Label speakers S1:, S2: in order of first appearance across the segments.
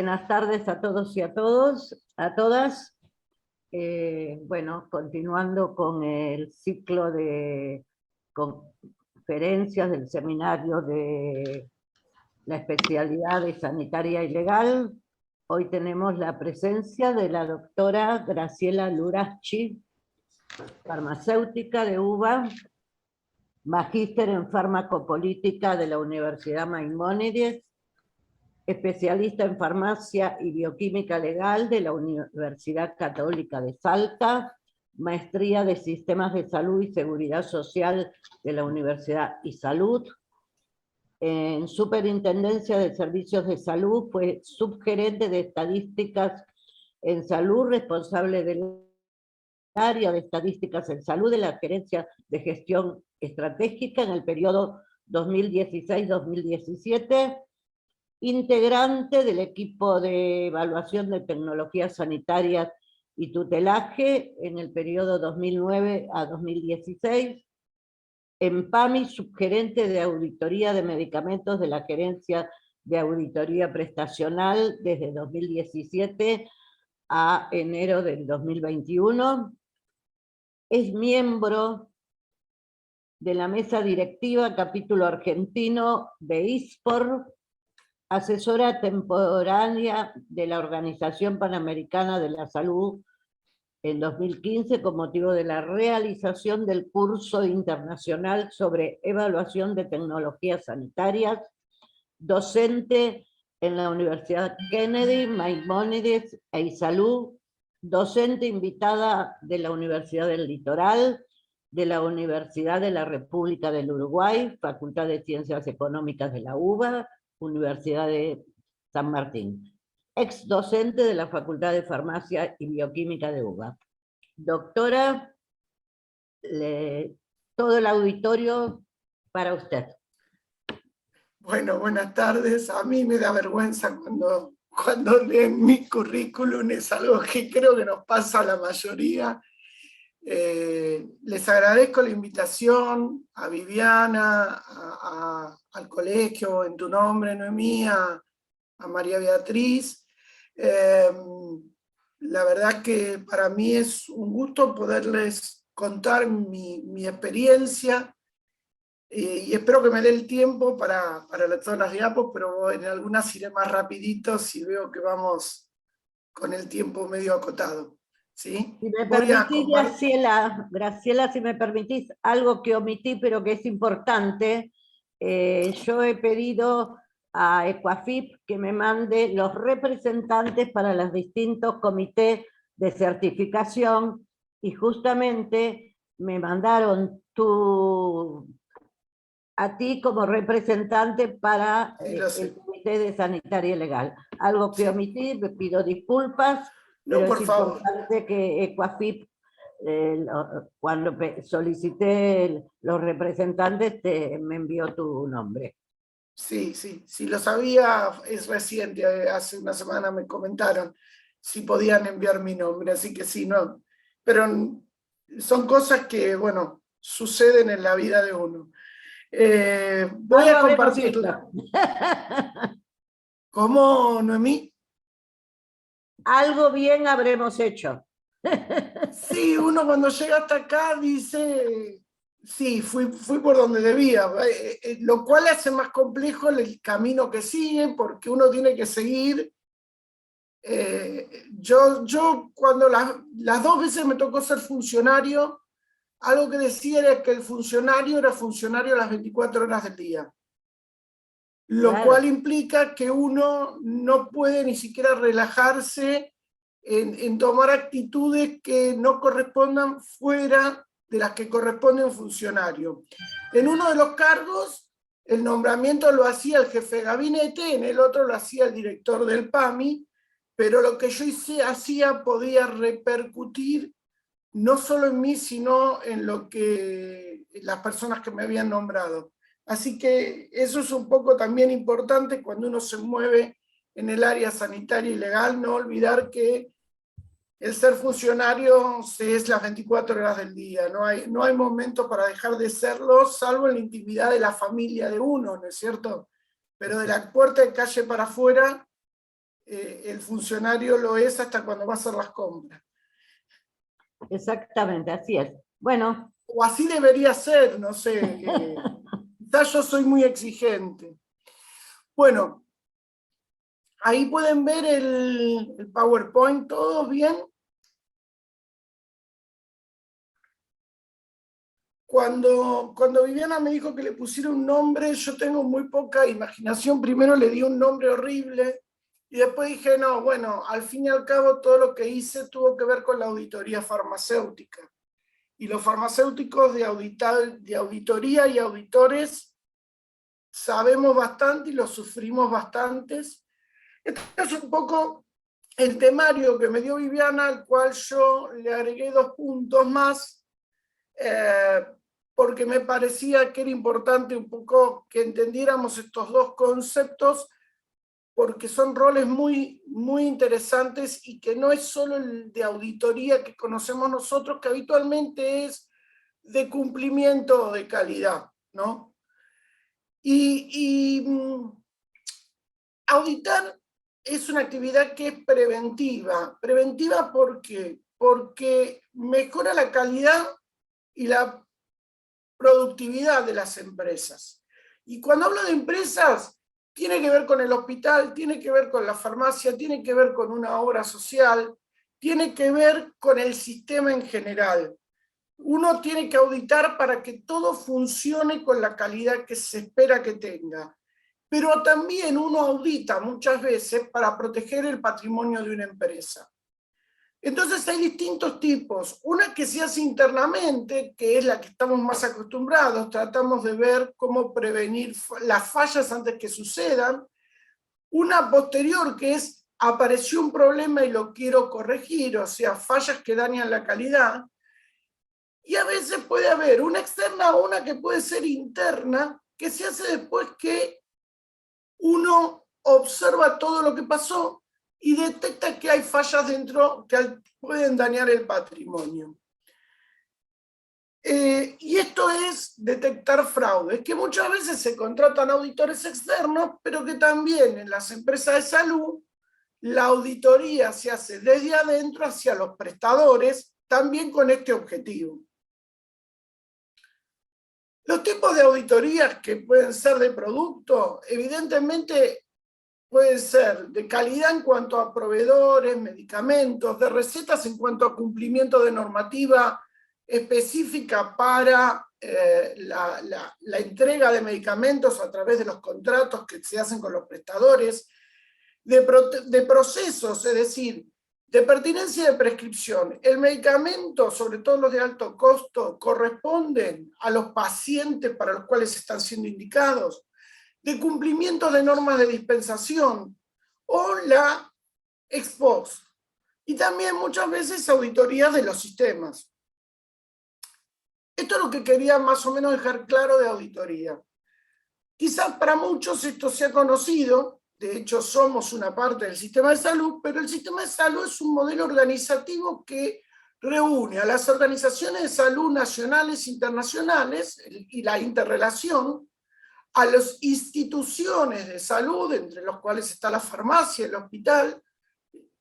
S1: Buenas tardes a todos y a todas. Bueno, continuando con el ciclo de conferencias del seminario de la especialidad de sanitaria y legal, hoy tenemos la presencia de la doctora Graciela Luraschi, farmacéutica de UBA, magíster en farmacopolítica de la Universidad Maimónides, especialista en farmacia y bioquímica legal de la Universidad Católica de Salta, maestría de sistemas de salud y seguridad social de la Universidad ISalud. En superintendencia de servicios de salud fue subgerente de estadísticas en salud, responsable del área de estadísticas en salud de la gerencia de gestión estratégica en el periodo 2016-2017, integrante del equipo de evaluación de tecnologías sanitarias y tutelaje en el periodo 2009 a 2016, en PAMI, subgerente de auditoría de medicamentos de la gerencia de auditoría prestacional desde 2017 a enero del 2021, es miembro de la mesa directiva capítulo argentino de ISPOR, asesora temporánea de la Organización Panamericana de la Salud en 2015 con motivo de la realización del curso internacional sobre evaluación de tecnologías sanitarias, docente en la Universidad Kennedy, Maimónides e ISalud, docente invitada de la Universidad del Litoral, de la Universidad de la República del Uruguay, Facultad de Ciencias Económicas de la UBA, Universidad de San Martín, ex docente de la Facultad de Farmacia y Bioquímica de UBA. Doctora, todo el auditorio para usted.
S2: Bueno, buenas tardes. A mí me da vergüenza cuando leen mi currículum, es algo que creo que nos pasa a la mayoría. Les agradezco la invitación a Viviana, al colegio, en tu nombre, Noemí, a María Beatriz. La verdad que para mí es un gusto poderles contar mi experiencia, y espero que me dé el tiempo para todas las diapos, pero en algunas iré más rapidito si veo que vamos con el tiempo medio acotado. ¿Sí?
S1: Si me permitís, Graciela, si me permitís, algo que omití, pero que es importante, yo he pedido a Ecuafip que me mande los representantes para los distintos comités de certificación, y justamente me mandaron a ti como representante para el Comité de Sanitaria y Legal. Algo que omití, me pido disculpas, pero
S2: no, por
S1: es
S2: favor.
S1: importante que Ecuafip, cuando solicité los representantes, me envió tu nombre.
S2: Sí, lo sabía, es reciente, hace una semana me comentaron si podían enviar mi nombre, así que sí, no. Pero son cosas que, bueno, suceden en la vida de uno. Voy a compartirla. ¿Cómo, Noemí?
S1: Algo bien habremos hecho.
S2: Sí, uno cuando llega hasta acá dice, sí, fui por donde debía, lo cual hace más complejo el camino que sigue, porque uno tiene que seguir. Yo cuando las dos veces me tocó ser funcionario, algo que decía era que el funcionario era funcionario las 24 horas del día. Lo cual implica que uno no puede ni siquiera relajarse en tomar actitudes que no correspondan fuera de las que corresponde a un funcionario. En uno de los cargos, el nombramiento lo hacía el jefe de gabinete, en el otro lo hacía el director del PAMI, pero lo que yo hacía podía repercutir no solo en mí, sino en las personas que me habían nombrado. Así que eso es un poco también importante cuando uno se mueve en el área sanitaria y legal, no olvidar que el ser funcionario es las 24 horas del día, no hay momento para dejar de serlo, salvo en la intimidad de la familia de uno, ¿no es cierto? Pero de la puerta de calle para afuera, el funcionario lo es hasta cuando va a hacer las compras.
S1: Exactamente, así es. Bueno.
S2: O así debería ser, no sé. Quizás yo soy muy exigente. Bueno, ahí pueden ver el PowerPoint, ¿todos bien? Cuando Viviana me dijo que le pusiera un nombre, yo tengo muy poca imaginación. Primero le di un nombre horrible y después dije, no, bueno, al fin y al cabo todo lo que hice tuvo que ver con la auditoría farmacéutica. Y los farmacéuticos de auditoría y auditores sabemos bastante y los sufrimos bastantes. Este es un poco el temario que me dio Viviana, al cual yo le agregué 2 puntos más, porque me parecía que era importante un poco que entendiéramos estos 2 conceptos, porque son roles muy, muy interesantes y que no es solo el de auditoría que conocemos nosotros, que habitualmente es de cumplimiento de calidad, ¿no? Auditar es una actividad que es preventiva. ¿Preventiva por qué? Porque mejora la calidad y la productividad de las empresas. Y cuando hablo de empresas, tiene que ver con el hospital, tiene que ver con la farmacia, tiene que ver con una obra social, tiene que ver con el sistema en general. Uno tiene que auditar para que todo funcione con la calidad que se espera que tenga. Pero también uno audita muchas veces para proteger el patrimonio de una empresa. Entonces hay distintos tipos. Una que se hace internamente, que es la que estamos más acostumbrados, tratamos de ver cómo prevenir las fallas antes que sucedan. Una posterior, que es apareció un problema y lo quiero corregir, o sea, fallas que dañan la calidad. Y a veces puede haber una externa o una que puede ser interna, que se hace después que uno observa todo lo que pasó y detecta que hay fallas dentro que pueden dañar el patrimonio. Y esto es detectar fraudes, que muchas veces se contratan auditores externos, pero que también en las empresas de salud la auditoría se hace desde adentro hacia los prestadores, también con este objetivo. Los tipos de auditorías que pueden ser de producto, evidentemente pueden ser de calidad en cuanto a proveedores, medicamentos, de recetas en cuanto a cumplimiento de normativa específica para la entrega de medicamentos a través de los contratos que se hacen con los prestadores, de procesos, es decir, de pertinencia de prescripción. El medicamento, sobre todo los de alto costo, corresponden a los pacientes para los cuales están siendo indicados, de cumplimiento de normas de dispensación o la ex post. Y también muchas veces auditorías de los sistemas. Esto es lo que quería más o menos dejar claro de auditoría. Quizás para muchos esto sea conocido, de hecho somos una parte del sistema de salud, pero el sistema de salud es un modelo organizativo que reúne a las organizaciones de salud nacionales e internacionales y la interrelación, a las instituciones de salud, entre los cuales está la farmacia, el hospital,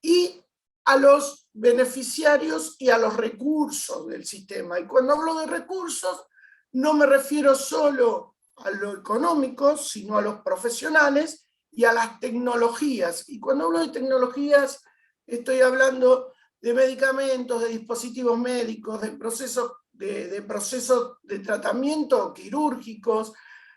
S2: y a los beneficiarios y a los recursos del sistema. Y cuando hablo de recursos, no me refiero solo a lo económico, sino a los profesionales y a las tecnologías. Y cuando hablo de tecnologías, estoy hablando de medicamentos, de dispositivos médicos, de procesos de tratamiento quirúrgicos,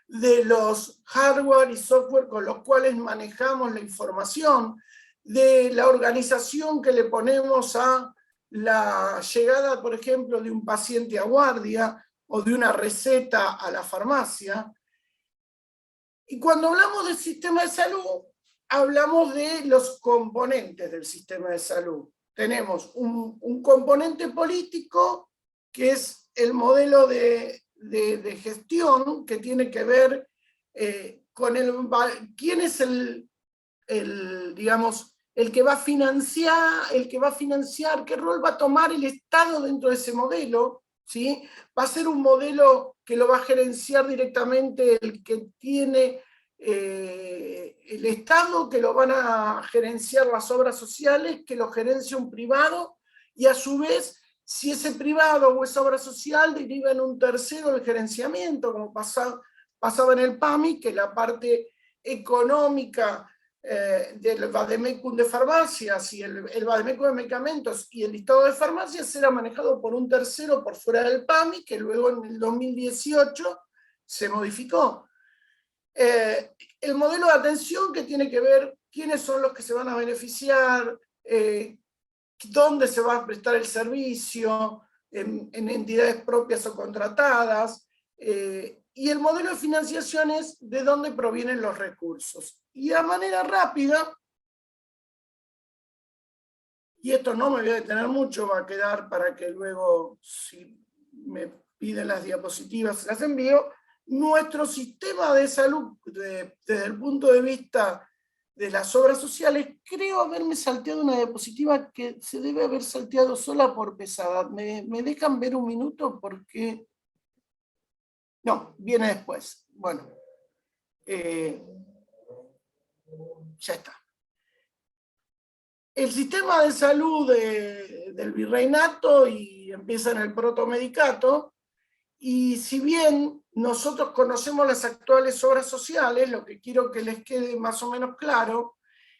S2: de los hardware y software con los cuales manejamos la información, de la organización que le ponemos a la llegada, por ejemplo, de un paciente a guardia o de una receta a la farmacia. Y cuando hablamos del sistema de salud, hablamos de los componentes del sistema de salud. Tenemos un componente político, que es el modelo de gestión, que tiene que ver con quién es digamos, el que va a financiar, qué rol va a tomar el Estado dentro de ese modelo, ¿sí? Va a ser un modelo que lo va a gerenciar directamente el que tiene el Estado, que lo van a gerenciar las obras sociales, que lo gerencia un privado, y a su vez, si ese privado o esa obra social deriva en un tercero el gerenciamiento, como pasaba en el PAMI, que la parte económica del Vademecum de farmacias y el Vademecum de medicamentos y el listado de farmacias era manejado por un tercero por fuera del PAMI, que luego en el 2018 se modificó. El modelo de atención, que tiene que ver quiénes son los que se van a beneficiar, dónde se va a prestar el servicio, en entidades propias o contratadas, y el modelo de financiación es de dónde provienen los recursos. Y a manera rápida, y esto no me voy a detener mucho, va a quedar para que luego, si me piden las diapositivas, las envío. Nuestro sistema de salud, desde el punto de vista de las obras sociales, creo haberme salteado una diapositiva que se debe haber salteado sola por pesada. ¿Me dejan ver un minuto? Porque... No, viene después. Bueno, ya está. El sistema de salud del virreinato y empieza en el protomedicato, y si bien nosotros conocemos las actuales obras sociales, lo que quiero que les quede más o menos claro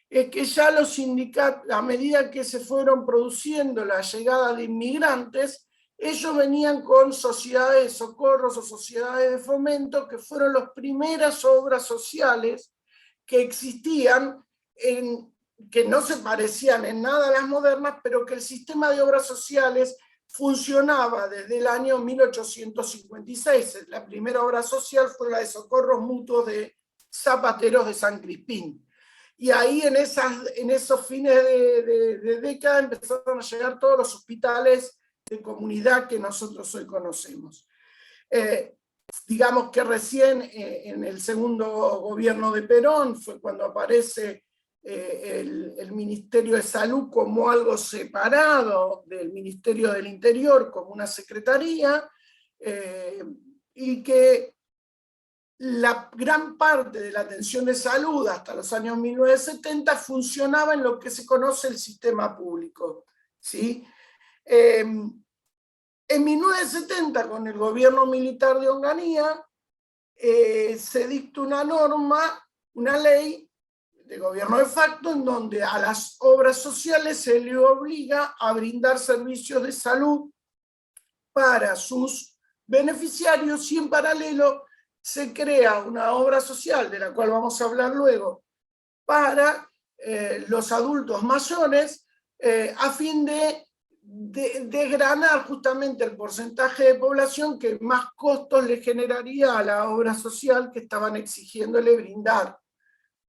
S2: es que ya los sindicatos, a medida que se fueron produciendo la llegada de inmigrantes, ellos venían con sociedades de socorros o sociedades de fomento, que fueron las primeras obras sociales que existían, que no se parecían en nada a las modernas, pero que el sistema de obras sociales funcionaba desde el año 1856. La primera obra social fue la de socorros mutuos de zapateros de San Crispín. Y ahí en esos fines de década empezaron a llegar todos los hospitales de comunidad que nosotros hoy conocemos. Digamos que recién en el segundo gobierno de Perón fue cuando aparece el Ministerio de Salud como algo separado del Ministerio del Interior, como una secretaría, y que la gran parte de la atención de salud hasta los años 1970 funcionaba en lo que se conoce el sistema público, ¿sí? En 1970, con el gobierno militar de Onganía, se dicta una norma, una ley de gobierno de facto, en donde a las obras sociales se le obliga a brindar servicios de salud para sus beneficiarios, y en paralelo se crea una obra social, de la cual vamos a hablar luego, para los adultos mayores, a fin de desgranar justamente el porcentaje de población que más costos le generaría a la obra social que estaban exigiéndole brindar,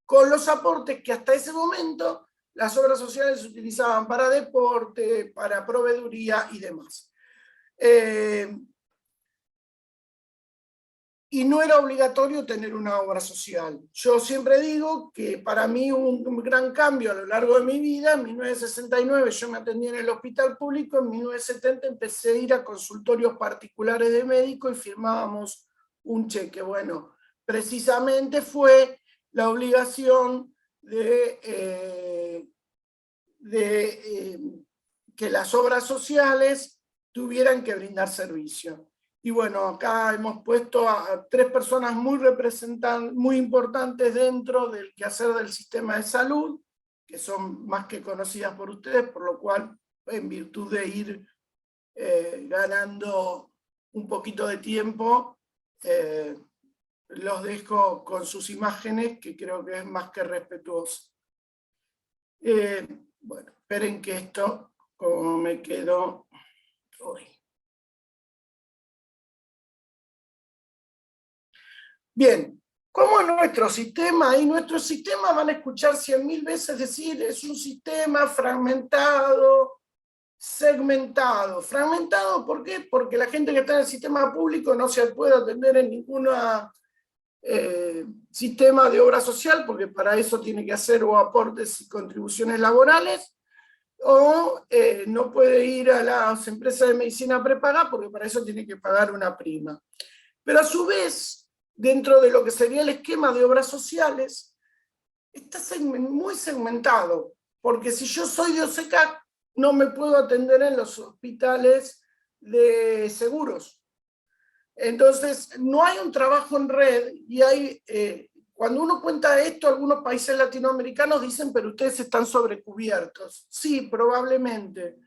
S2: con los aportes que hasta ese momento las obras sociales se utilizaban para deporte, para proveeduría y demás. Y no era obligatorio tener una obra social. Yo siempre digo que para mí un gran cambio a lo largo de mi vida. En 1969 yo me atendí en el hospital público, en 1970 empecé a ir a consultorios particulares de médico y firmábamos un cheque. Bueno, precisamente fue la obligación de que las obras sociales tuvieran que brindar servicio. Y bueno, acá hemos puesto a 3 personas muy importantes dentro del quehacer del sistema de salud, que son más que conocidas por ustedes, por lo cual, en virtud de ir ganando un poquito de tiempo, los dejo con sus imágenes, que creo que es más que respetuoso. Bueno, esperen que esto, como me quedó hoy. Bien, ¿cómo es nuestro sistema? Y nuestro sistema, van a escuchar 100.000 veces decir, es un sistema fragmentado, segmentado. Fragmentado, ¿por qué? Porque la gente que está en el sistema público no se puede atender en ningún sistema de obra social, porque para eso tiene que hacer o aportes y contribuciones laborales, o no puede ir a las empresas de medicina prepaga, porque para eso tiene que pagar una prima. Pero a su vez, dentro de lo que sería el esquema de obras sociales, está muy segmentado, porque si yo soy de OSECAC, no me puedo atender en los hospitales de seguros. Entonces, no hay un trabajo en red y hay, cuando uno cuenta esto, algunos países latinoamericanos dicen, pero ustedes están sobrecubiertos. Sí, probablemente,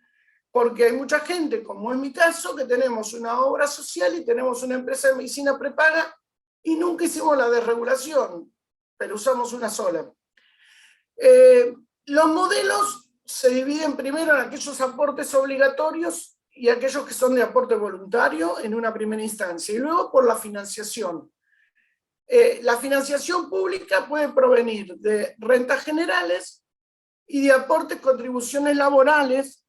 S2: porque hay mucha gente, como en mi caso, que tenemos una obra social y tenemos una empresa de medicina prepaga y nunca hicimos la desregulación, pero usamos una sola. Los modelos se dividen primero en aquellos aportes obligatorios y aquellos que son de aporte voluntario en una primera instancia, y luego por la financiación. La financiación pública puede provenir de rentas generales y de aportes, contribuciones laborales,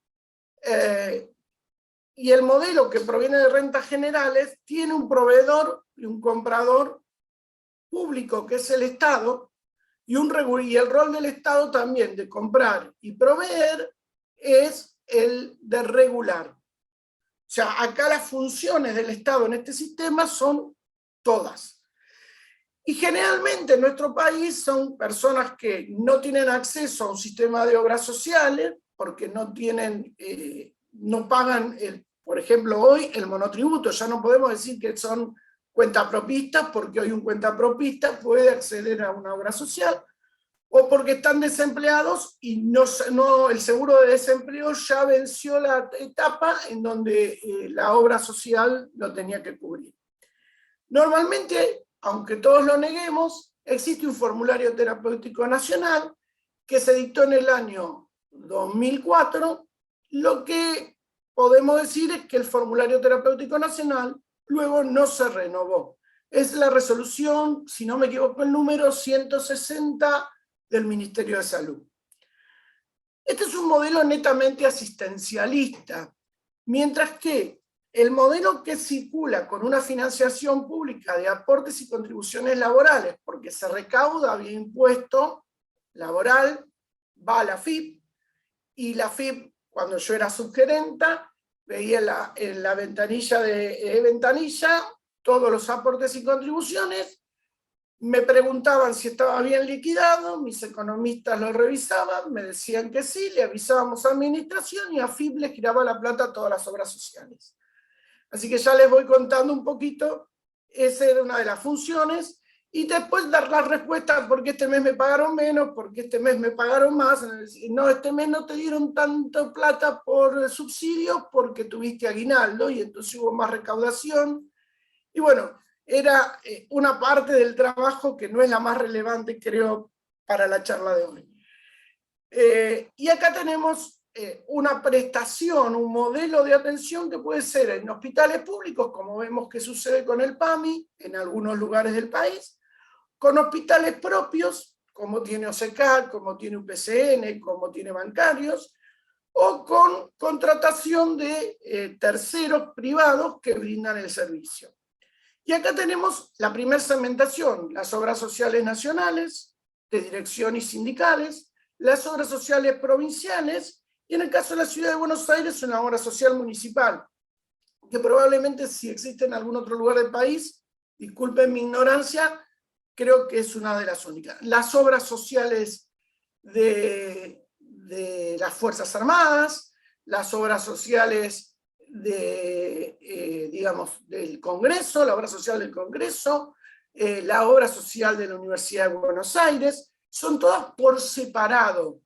S2: y el modelo que proviene de rentas generales tiene un proveedor y un comprador público, que es el Estado, y el rol del Estado también de comprar y proveer es el de regular. O sea, acá las funciones del Estado en este sistema son todas. Y generalmente en nuestro país son personas que no tienen acceso a un sistema de obras sociales porque no tienen, no pagan, por ejemplo, hoy el monotributo. Ya no podemos decir que son cuentapropistas, porque hoy un cuentapropista puede acceder a una obra social, o porque están desempleados y el seguro de desempleo ya venció la etapa en donde la obra social lo tenía que cubrir. Normalmente, aunque todos lo neguemos, existe un formulario terapéutico nacional que se dictó en el año 2004. Lo que podemos decir es que el formulario terapéutico nacional luego no se renovó. Es la resolución, si no me equivoco el número, 160 del Ministerio de Salud. Este es un modelo netamente asistencialista, mientras que el modelo que circula con una financiación pública de aportes y contribuciones laborales, porque se recauda vía impuesto laboral, va a la FIP, y la FIP, cuando yo era subgerenta, veía en la ventanilla de ventanilla todos los aportes y contribuciones. Me preguntaban si estaba bien liquidado, mis economistas lo revisaban, me decían que sí, le avisábamos a administración y a FIP le giraba la plata a todas las obras sociales. Así que ya les voy contando un poquito, esa era una de las funciones, y después dar la respuesta, porque este mes me pagaron menos, porque este mes me pagaron más. No, este mes no te dieron tanto plata por subsidios porque tuviste aguinaldo y entonces hubo más recaudación. Y bueno, era una parte del trabajo que no es la más relevante, creo, para la charla de hoy. Y acá tenemos una prestación, un modelo de atención que puede ser en hospitales públicos, como vemos que sucede con el PAMI en algunos lugares del país, con hospitales propios, como tiene OSECAC, como tiene UPCN, como tiene bancarios, o con contratación de terceros privados que brindan el servicio. Y acá tenemos la primera segmentación, las obras sociales nacionales, de dirección y sindicales, las obras sociales provinciales, y en el caso de la Ciudad de Buenos Aires, una obra social municipal, que probablemente si existe en algún otro lugar del país, disculpen mi ignorancia, creo que es una de las únicas. Las obras sociales de las Fuerzas Armadas, las obras sociales digamos, del Congreso, la obra social del Congreso, la obra social de la Universidad de Buenos Aires, son todas por separado.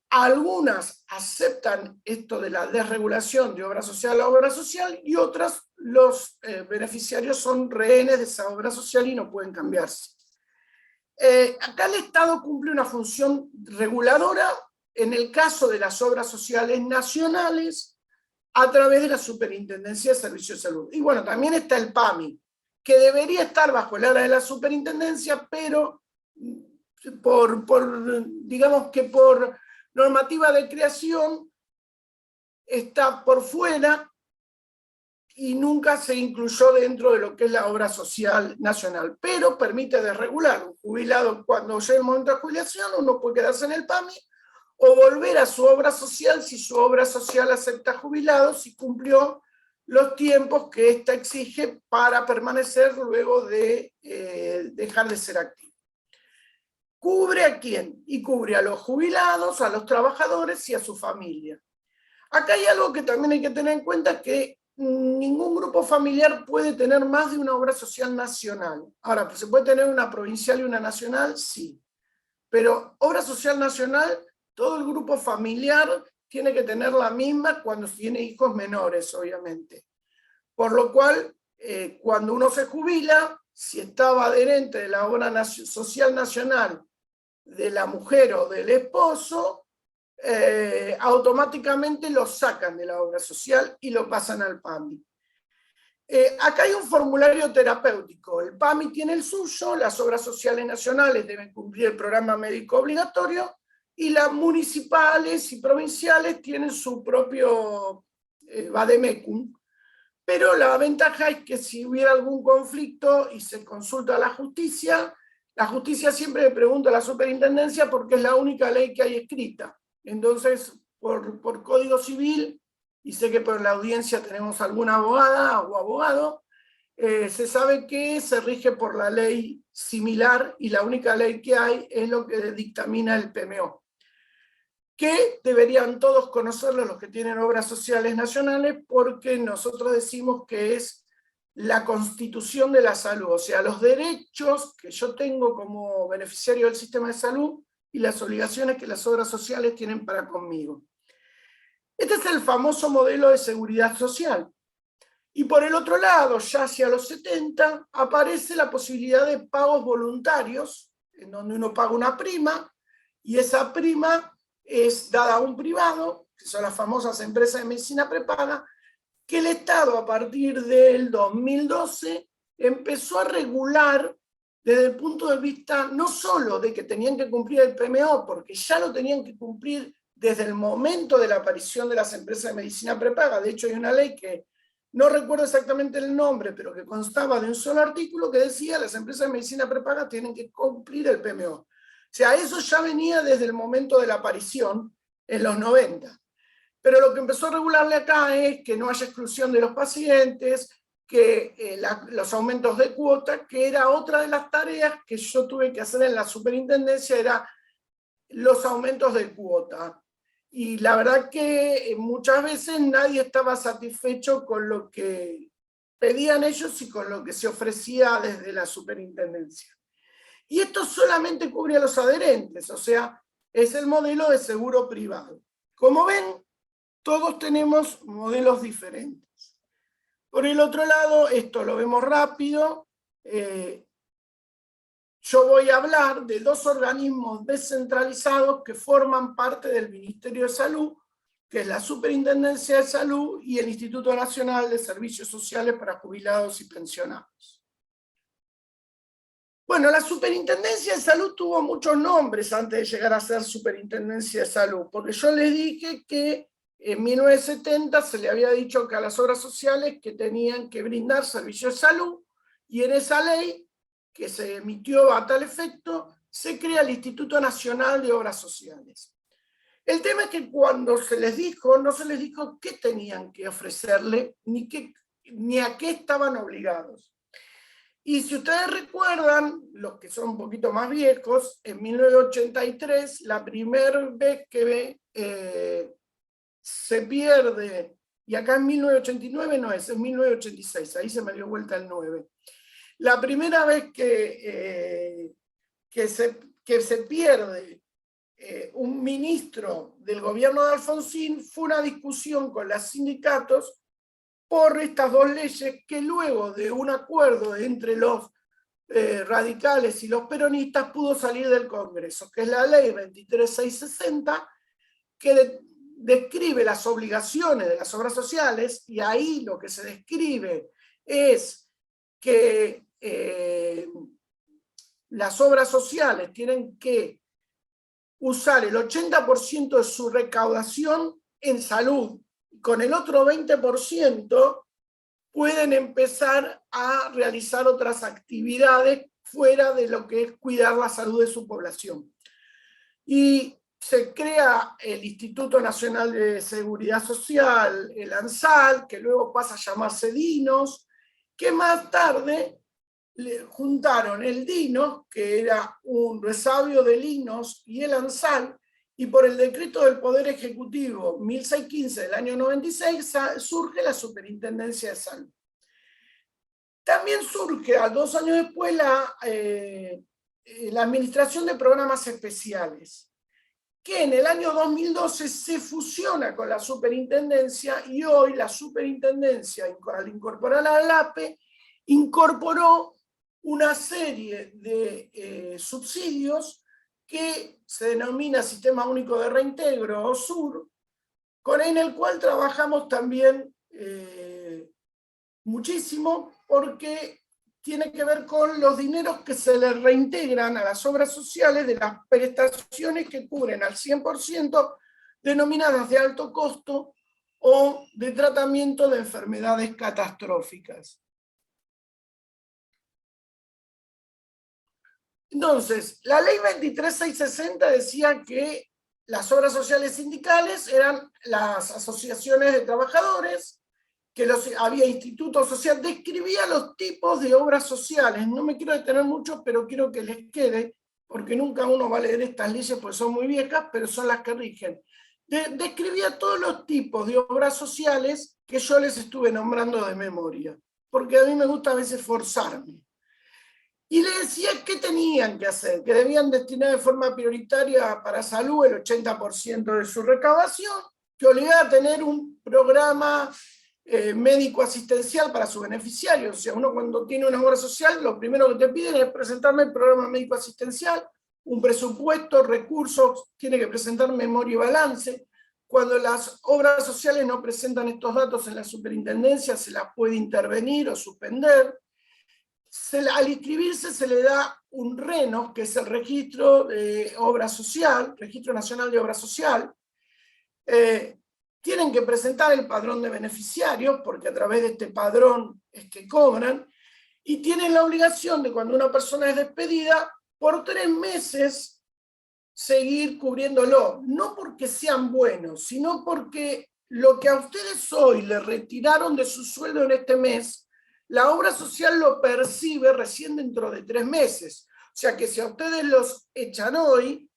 S2: Algunas aceptan esto de la desregulación de obra social a obra social y otras, los beneficiarios son rehenes de esa obra social y no pueden cambiarse. Acá el Estado cumple una función reguladora en el caso de las obras sociales nacionales a través de la Superintendencia de Servicios de Salud. Y bueno, también está el PAMI, que debería estar bajo el ala de la Superintendencia, pero digamos que por normativa de creación está por fuera y nunca se incluyó dentro de lo que es la obra social nacional, pero permite desregular. Un jubilado, cuando llegue el momento de jubilación, uno puede quedarse en el PAMI o volver a su obra social si su obra social acepta jubilados y cumplió los tiempos que ésta exige para permanecer luego de dejar de ser activo. ¿Cubre a quién? Y cubre a los jubilados, a los trabajadores y a su familia. Acá hay algo que también hay que tener en cuenta, que ningún grupo familiar puede tener más de una obra social nacional. Ahora, ¿se puede tener una provincial y una nacional? Sí. Pero obra social nacional, todo el grupo familiar tiene que tener la misma cuando tiene hijos menores, obviamente. Por lo cual, cuando uno se jubila, si estaba adherente de la obra social nacional de la mujer o del esposo, automáticamente lo sacan de la obra social y lo pasan al PAMI. Acá hay un formulario terapéutico. El PAMI tiene el suyo, las obras sociales nacionales deben cumplir el programa médico obligatorio y las municipales y provinciales tienen su propio vademecum. Pero la ventaja es que si hubiera algún conflicto y se consulta a la justicia siempre le pregunta a la superintendencia porque es la única ley que hay escrita. Entonces, por Código Civil, y sé que por la audiencia tenemos alguna abogada o abogado, se sabe que se rige por la ley similar y la única ley que hay es lo que dictamina el PMO, que deberían todos conocerlo los que tienen obras sociales nacionales, porque nosotros decimos que es la constitución de la salud, o sea, los derechos que yo tengo como beneficiario del sistema de salud y las obligaciones que las obras sociales tienen para conmigo. Este es el famoso modelo de seguridad social. Y por el otro lado, ya hacia los 70, aparece la posibilidad de pagos voluntarios, en donde uno paga una prima, y esa prima es dada a un privado, que son las famosas empresas de medicina prepaga, que el Estado a partir del 2012 empezó a regular desde el punto de vista no solo de que tenían que cumplir el PMO, porque ya lo tenían que cumplir desde el momento de la aparición de las empresas de medicina prepaga. De hecho, hay una ley que no recuerdo exactamente el nombre, pero que constaba de un solo artículo que decía que las empresas de medicina prepaga tienen que cumplir el PMO. O sea, eso ya venía desde el momento de la aparición, en los 90. Pero lo que empezó a regularle acá es que no haya exclusión de los pacientes, que los aumentos de cuota, que era otra de las tareas que yo tuve que hacer en la superintendencia, era los aumentos de cuota. Y la verdad que muchas veces nadie estaba satisfecho con lo que pedían ellos y con lo que se ofrecía desde la superintendencia. Y esto solamente cubre a los adherentes, o sea, es el modelo de seguro privado. Como ven, todos tenemos modelos diferentes. Por el otro lado, esto lo vemos rápido. Yo voy a hablar de dos organismos descentralizados que forman parte del Ministerio de Salud, que es la Superintendencia de Salud y el Instituto Nacional de Servicios Sociales para Jubilados y Pensionados. Bueno, la Superintendencia de Salud tuvo muchos nombres antes de llegar a ser Superintendencia de Salud, porque yo les dije que en 1970 se le había dicho que a las obras sociales que tenían que brindar servicios de salud, y en esa ley que se emitió a tal efecto, se crea el Instituto Nacional de Obras Sociales. El tema es que cuando se les dijo, no se les dijo qué tenían que ofrecerle, ni a qué estaban obligados. Y si ustedes recuerdan, los que son un poquito más viejos, en 1983, la primera vez que se pierde, y acá en 1989 no es 1986, ahí se me dio vuelta el 9. La primera vez que se pierde un ministro del gobierno de Alfonsín fue una discusión con los sindicatos por estas dos leyes que luego de un acuerdo entre los radicales y los peronistas pudo salir del Congreso, que es la ley 23660, que describe las obligaciones de las obras sociales, y ahí lo que se describe es que las obras sociales tienen que usar el 80% de su recaudación en salud. Con el otro 20% pueden empezar a realizar otras actividades fuera de lo que es cuidar la salud de su población. Y se crea el Instituto Nacional de Seguridad Social, el ANSAL, que luego pasa a llamarse DINOS, que más tarde le juntaron el DINOS, que era un resabio del INOS, y el ANSAL, y por el decreto del Poder Ejecutivo 1615 del año 96 surge la Superintendencia de Salud. También surge, a 2 años después, la Administración de Programas Especiales, que en el año 2012 se fusiona con la superintendencia, y hoy la superintendencia, al incorporar a la APE, incorporó una serie de subsidios que se denomina Sistema Único de Reintegro, o SUR, en el cual trabajamos también muchísimo, porque tiene que ver con los dineros que se le reintegran a las obras sociales de las prestaciones que cubren al 100% denominadas de alto costo o de tratamiento de enfermedades catastróficas. Entonces, la ley 23660 decía que las obras sociales sindicales eran las asociaciones de trabajadores, que había institutos sociales, describía los tipos de obras sociales. No me quiero detener mucho, pero quiero que les quede, porque nunca uno va a leer estas leyes porque son muy viejas, pero son las que rigen. Describía todos los tipos de obras sociales que yo les estuve nombrando de memoria, porque a mí me gusta a veces forzarme. Y le decía qué tenían que hacer, que debían destinar de forma prioritaria para salud el 80% de su recaudación, que obligaba a tener un programa médico asistencial para sus beneficiarios. O sea, uno cuando tiene una obra social, lo primero que te piden es presentarme el programa médico asistencial, un presupuesto, recursos, tiene que presentar memoria y balance. Cuando las obras sociales no presentan estos datos en la superintendencia, se las puede intervenir o suspender. Al inscribirse se le da un RENO, que es el Registro de Obra Social, Registro Nacional de Obra Social. Tienen que presentar el padrón de beneficiarios, porque a través de este padrón es que cobran, y tienen la obligación de, cuando una persona es despedida, por 3 meses seguir cubriéndolo, no porque sean buenos, sino porque lo que a ustedes hoy le retiraron de su sueldo en este mes, la obra social lo percibe recién dentro de 3 meses. O sea que si a ustedes los echan hoy,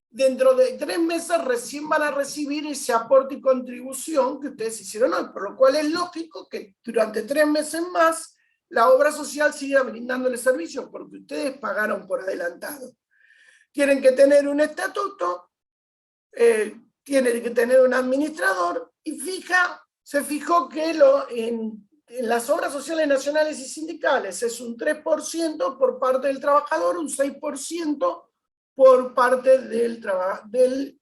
S2: dentro de 3 meses recién van a recibir ese aporte y contribución que ustedes hicieron hoy, por lo cual es lógico que durante 3 meses más la obra social siga brindándole servicios, porque ustedes pagaron por adelantado. Tienen que tener un estatuto, tienen que tener un administrador, y se fijó que en las obras sociales nacionales y sindicales es un 3% por parte del trabajador, un 6% por parte del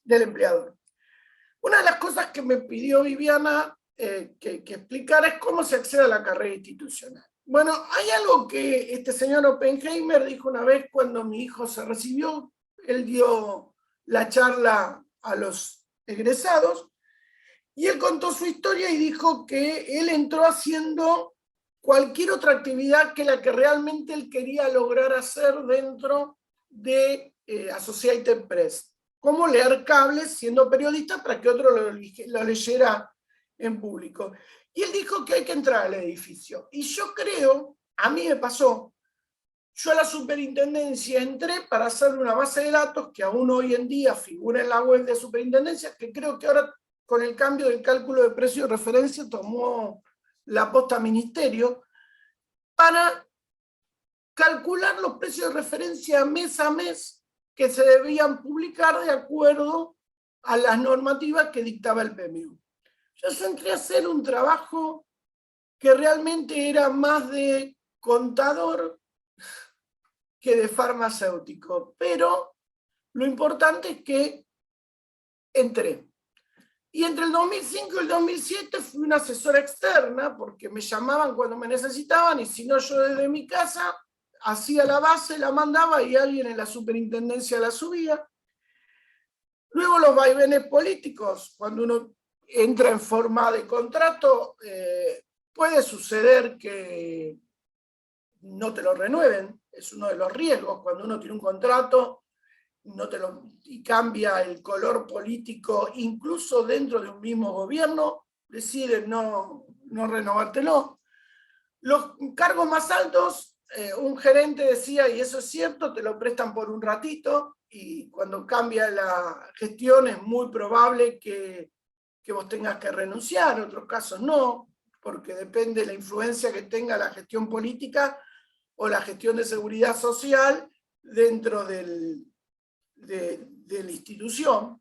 S2: empleador. Una de las cosas que me pidió Viviana que explicara es cómo se accede a la carrera institucional. Bueno, hay algo que este señor Oppenheimer dijo una vez cuando mi hijo se recibió. Él dio la charla a los egresados y él contó su historia y dijo que él entró haciendo cualquier otra actividad que la que realmente él quería lograr hacer dentro de Associated Press, como leer cables siendo periodista para que otro lo leyera en público. Y él dijo que hay que entrar al edificio. Y yo creo, a mí me pasó, yo a la superintendencia entré para hacer una base de datos que aún hoy en día figura en la web de superintendencia, que creo que ahora con el cambio del cálculo de precio de referencia tomó la posta ministerio, para calcular los precios de referencia mes a mes que se debían publicar de acuerdo a las normativas que dictaba el PMU. Yo entré a hacer un trabajo que realmente era más de contador que de farmacéutico, pero lo importante es que entré. Y entre el 2005 y el 2007 fui una asesora externa, porque me llamaban cuando me necesitaban, y si no, yo desde mi casa hacía la base, la mandaba y alguien en la superintendencia la subía. Luego los vaivenes políticos, cuando uno entra en forma de contrato, puede suceder que no te lo renueven. Es uno de los riesgos cuando uno tiene un contrato y cambia el color político, incluso dentro de un mismo gobierno, deciden no renovártelo. Los cargos más altos, un gerente decía, y eso es cierto, te lo prestan por un ratito, y cuando cambia la gestión es muy probable que vos tengas que renunciar, en otros casos no, porque depende de la influencia que tenga la gestión política o la gestión de seguridad social dentro de la institución.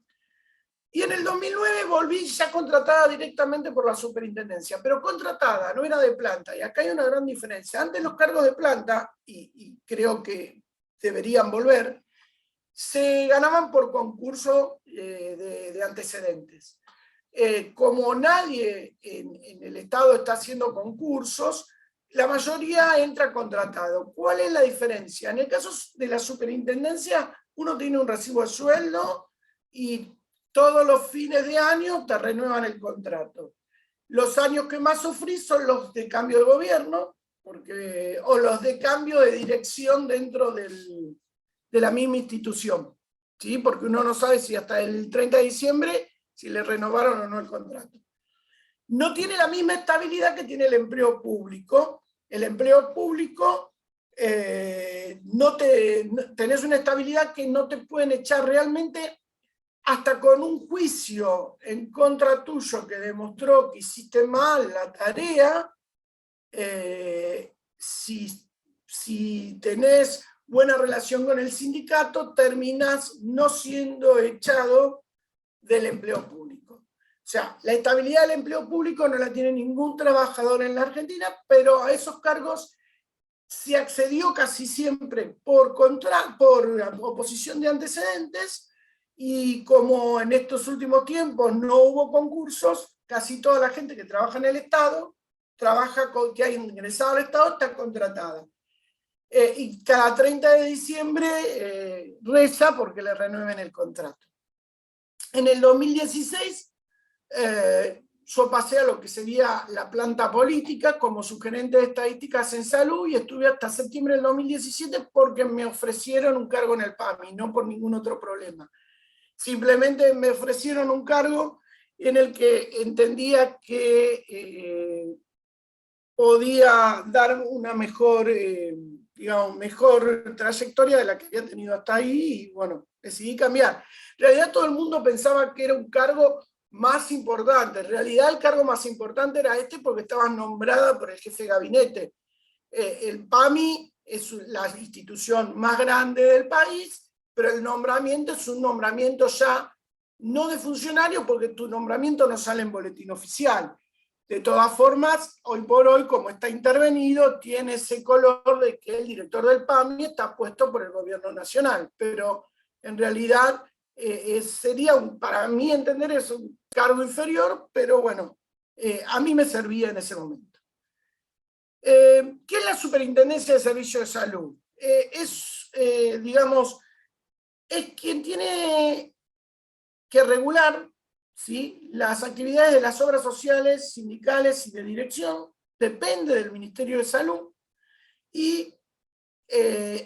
S2: Y en el 2009 volví ya contratada directamente por la superintendencia, pero contratada, no era de planta, y acá hay una gran diferencia. Antes los cargos de planta, y creo que deberían volver, se ganaban por concurso de antecedentes. Como nadie en el Estado está haciendo concursos, la mayoría entra contratado. ¿Cuál es la diferencia? En el caso de la superintendencia, uno tiene un recibo de sueldo y todos los fines de año te renuevan el contrato. Los años que más sufrís son los de cambio de gobierno, o los de cambio de dirección dentro de la misma institución, ¿sí? Porque uno no sabe si hasta el 30 de diciembre si le renovaron o no el contrato. No tiene la misma estabilidad que tiene el empleo público. El empleo público tenés una estabilidad que no te pueden echar realmente hasta con un juicio en contra tuyo que demostró que hiciste mal la tarea. Si tenés buena relación con el sindicato, terminás no siendo echado del empleo público. O sea, la estabilidad del empleo público no la tiene ningún trabajador en la Argentina, pero a esos cargos se accedió casi siempre por oposición de antecedentes, y como en estos últimos tiempos no hubo concursos, casi toda la gente que trabaja en el Estado, que ha ingresado al Estado, está contratada. Y cada 30 de diciembre reza porque le renueven el contrato. En el 2016 yo pasé a lo que sería la planta política como subgerente de estadísticas en salud, y estuve hasta septiembre del 2017 porque me ofrecieron un cargo en el PAMI, no por ningún otro problema. Simplemente me ofrecieron un cargo en el que entendía que podía dar una mejor trayectoria de la que había tenido hasta ahí, y bueno, decidí cambiar. En realidad todo el mundo pensaba que era un cargo más importante. En realidad el cargo más importante era este porque estaba nombrada por el jefe de gabinete. El PAMI es la institución más grande del país, pero el nombramiento es un nombramiento ya no de funcionario, porque tu nombramiento no sale en boletín oficial. De todas formas, hoy por hoy, como está intervenido, tiene ese color de que el director del PAMI está puesto por el gobierno nacional, pero en realidad sería, para mí entender, es un cargo inferior, pero bueno, a mí me servía en ese momento. ¿Qué es la Superintendencia de Servicios de Salud? Es quien tiene que regular, ¿sí?, las actividades de las obras sociales, sindicales y de dirección, depende del Ministerio de Salud, y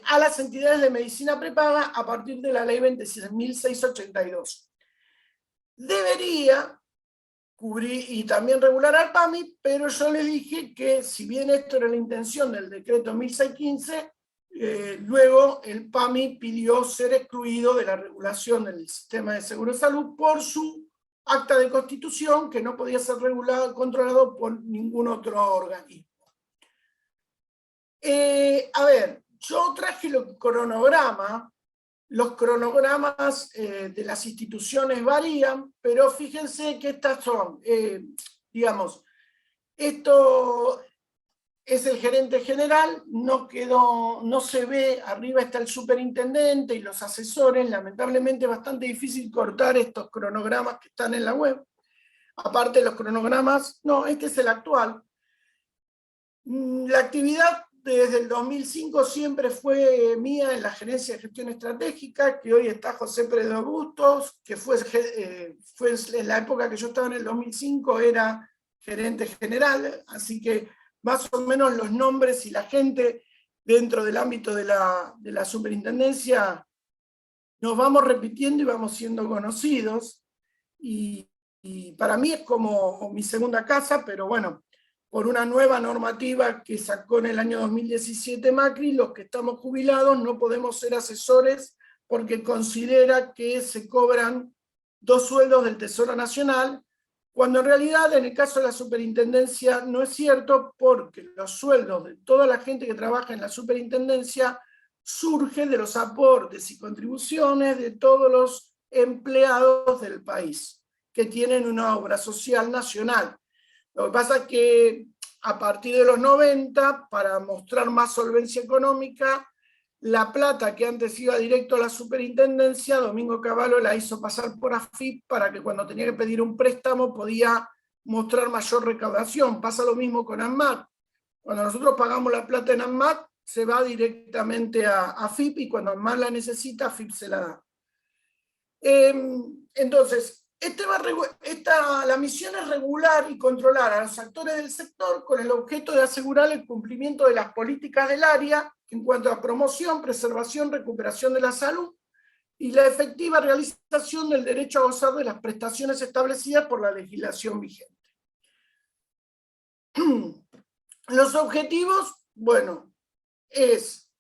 S2: a las entidades de medicina prepaga a partir de la ley 26.682. Debería cubrir y también regular al PAMI, pero yo le dije que si bien esto era la intención del decreto 1615, luego el PAMI pidió ser excluido de la regulación del sistema de seguro de salud por su acta de constitución, que no podía ser controlado por ningún otro organismo. A ver, yo traje los cronogramas de las instituciones varían, pero fíjense que estas son, esto es el gerente general, no se ve, arriba está el superintendente y los asesores. Lamentablemente es bastante difícil cortar estos cronogramas que están en la web. Aparte de los cronogramas, no, este es el actual. La actividad desde el 2005 siempre fue mía en la gerencia de gestión estratégica, que hoy está José Pérez de Bustos, que fue en la época que yo estaba en el 2005, era gerente general, así que más o menos los nombres y la gente dentro del ámbito de la superintendencia nos vamos repitiendo y vamos siendo conocidos, y para mí es como mi segunda casa, pero bueno, por una nueva normativa que sacó en el año 2017 Macri, los que estamos jubilados no podemos ser asesores porque considera que se cobran 2 sueldos del Tesoro Nacional, cuando en realidad en el caso de la superintendencia no es cierto, porque los sueldos de toda la gente que trabaja en la superintendencia surgen de los aportes y contribuciones de todos los empleados del país que tienen una obra social nacional. Lo que pasa es que a partir de los 90, para mostrar más solvencia económica, la plata que antes iba directo a la superintendencia, Domingo Cavallo la hizo pasar por AFIP para que cuando tenía que pedir un préstamo podía mostrar mayor recaudación. Pasa lo mismo con ANMAT. Cuando nosotros pagamos la plata en ANMAT, se va directamente a AFIP, y cuando ANMAT la necesita, AFIP se la da. Entonces, la misión es regular y controlar a los actores del sector con el objeto de asegurar el cumplimiento de las políticas del área en cuanto a promoción, preservación, recuperación de la salud y la efectiva realización del derecho a gozar de las prestaciones establecidas por la legislación vigente. Los objetivos, bueno, es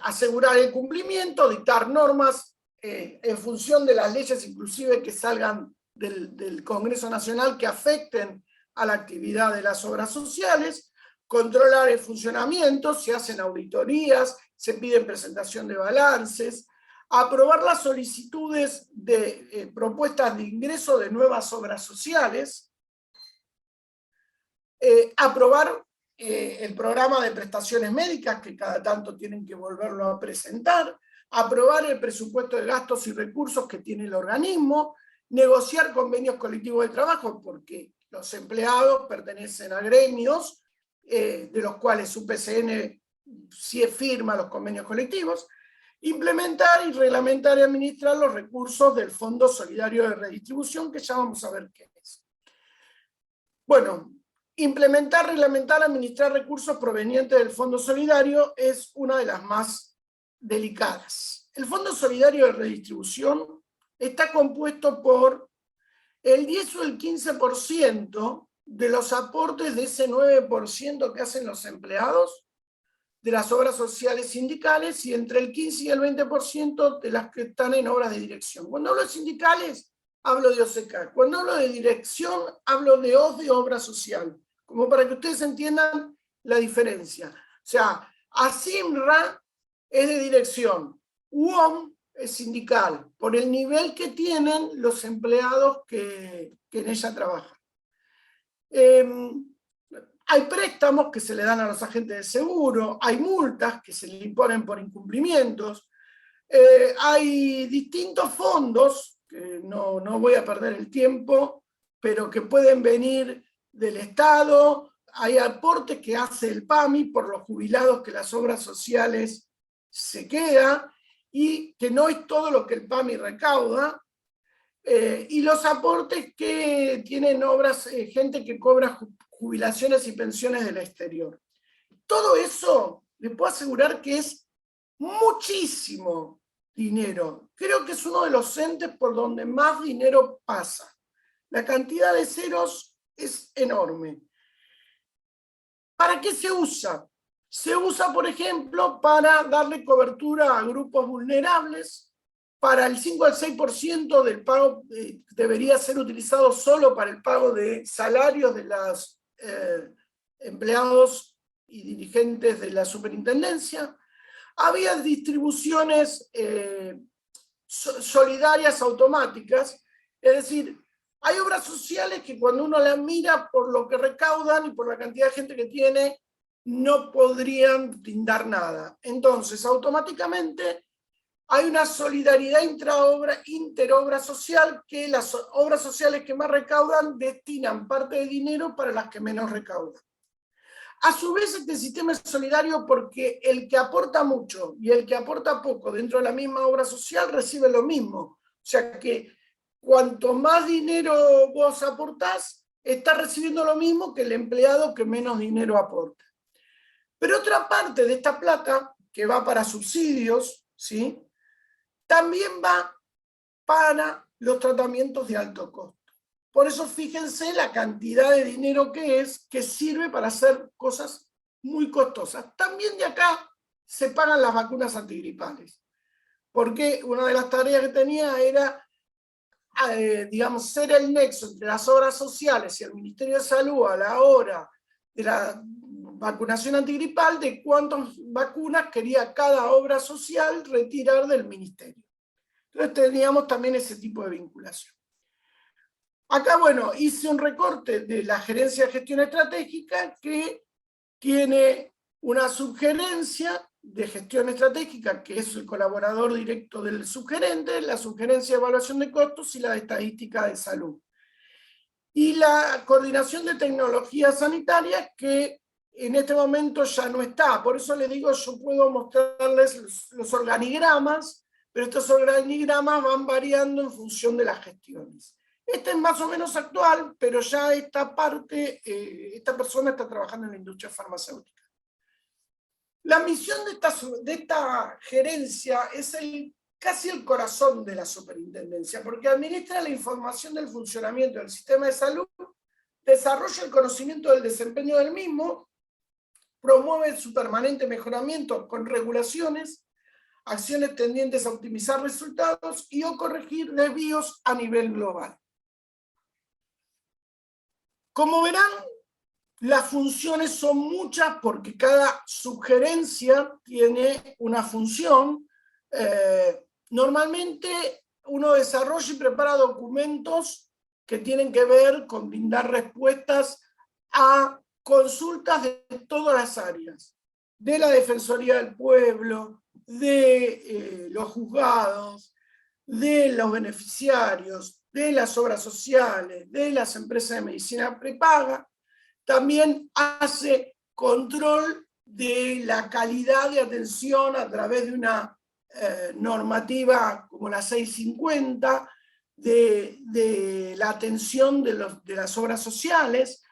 S2: asegurar el cumplimiento, dictar normas en función de las leyes, inclusive que salgan del Congreso Nacional, que afecten a la actividad de las obras sociales, controlar el funcionamiento, se hacen auditorías, se piden presentación de balances, aprobar las solicitudes de propuestas de ingreso de nuevas obras sociales, aprobar el programa de prestaciones médicas, que cada tanto tienen que volverlo a presentar, aprobar el presupuesto de gastos y recursos que tiene el organismo, negociar convenios colectivos de trabajo, porque los empleados pertenecen a gremios, de los cuales UPCN sí firma los convenios colectivos, implementar y reglamentar y administrar los recursos del Fondo Solidario de Redistribución, que ya vamos a ver qué es. Bueno, implementar, reglamentar, administrar recursos provenientes del Fondo Solidario es una de las más delicadas. El Fondo Solidario de Redistribución está compuesto por el 10 o el 15% de los aportes de ese 9% que hacen los empleados de las obras sociales sindicales, y entre el 15 y el 20% de las que están en obras de dirección. Cuando hablo de sindicales, hablo de OCK. Cuando hablo de dirección, hablo de obra social, como para que ustedes entiendan la diferencia. O sea, ASIMRA es de dirección, UOM es sindical, por el nivel que tienen los empleados que en ella trabajan. Hay préstamos que se le dan a los agentes de seguro, hay multas que se le imponen por incumplimientos, hay distintos fondos, que no voy a perder el tiempo, pero que pueden venir del Estado, hay aportes que hace el PAMI por los jubilados que las obras sociales se queda, y que no es todo lo que el PAMI recauda, y los aportes que tienen obras, gente que cobra jubilaciones y pensiones del exterior. Todo eso, les puedo asegurar que es muchísimo dinero. Creo que es uno de los entes por donde más dinero pasa. La cantidad de ceros es enorme. ¿Para qué se usa? Se usa, por ejemplo, para darle cobertura a grupos vulnerables. Para el 5 al 6% del pago debería ser utilizado solo para el pago de salarios de los empleados y dirigentes de la superintendencia. Había distribuciones solidarias automáticas, es decir, hay obras sociales que cuando uno las mira por lo que recaudan y por la cantidad de gente que tiene, no podrían brindar nada. Entonces, automáticamente hay una solidaridad interobra social, que las obras sociales que más recaudan destinan parte de dinero para las que menos recaudan. A su vez, este sistema es solidario porque el que aporta mucho y el que aporta poco dentro de la misma obra social recibe lo mismo. O sea que cuanto más dinero vos aportás, estás recibiendo lo mismo que el empleado que menos dinero aporta. Pero otra parte de esta plata, que va para subsidios, ¿sí?, también va para los tratamientos de alto costo. Por eso fíjense la cantidad de dinero que sirve para hacer cosas muy costosas. También de acá se pagan las vacunas antigripales, porque una de las tareas que tenía era, digamos, ser el nexo entre las obras sociales y el Ministerio de Salud a la hora de la vacunación antigripal, de cuántas vacunas quería cada obra social retirar del ministerio. Entonces teníamos también ese tipo de vinculación. Acá, bueno, hice un recorte de la Gerencia de Gestión Estratégica que tiene una subgerencia de gestión estratégica, que es el colaborador directo del subgerente, la subgerencia de evaluación de costos y la de estadística de salud. Y la coordinación de tecnologías sanitarias, que en este momento ya no está. Por eso les digo, yo puedo mostrarles los organigramas, pero estos organigramas van variando en función de las gestiones. Este es más o menos actual, pero ya esta parte, esta persona está trabajando en la industria farmacéutica. La misión de esta gerencia es casi el corazón de la superintendencia, porque administra la información del funcionamiento del sistema de salud, desarrolla el conocimiento del desempeño del mismo, promueve su permanente mejoramiento con regulaciones, acciones tendientes a optimizar resultados y o corregir desvíos a nivel global. Como verán, las funciones son muchas porque cada subgerencia tiene una función. Normalmente uno desarrolla y prepara documentos que tienen que ver con brindar respuestas a consultas de todas las áreas, de la Defensoría del Pueblo, de los juzgados, de los beneficiarios, de las obras sociales, de las empresas de medicina prepaga. También hace control de la calidad de atención a través de una normativa como la 650, de la atención de las obras sociales,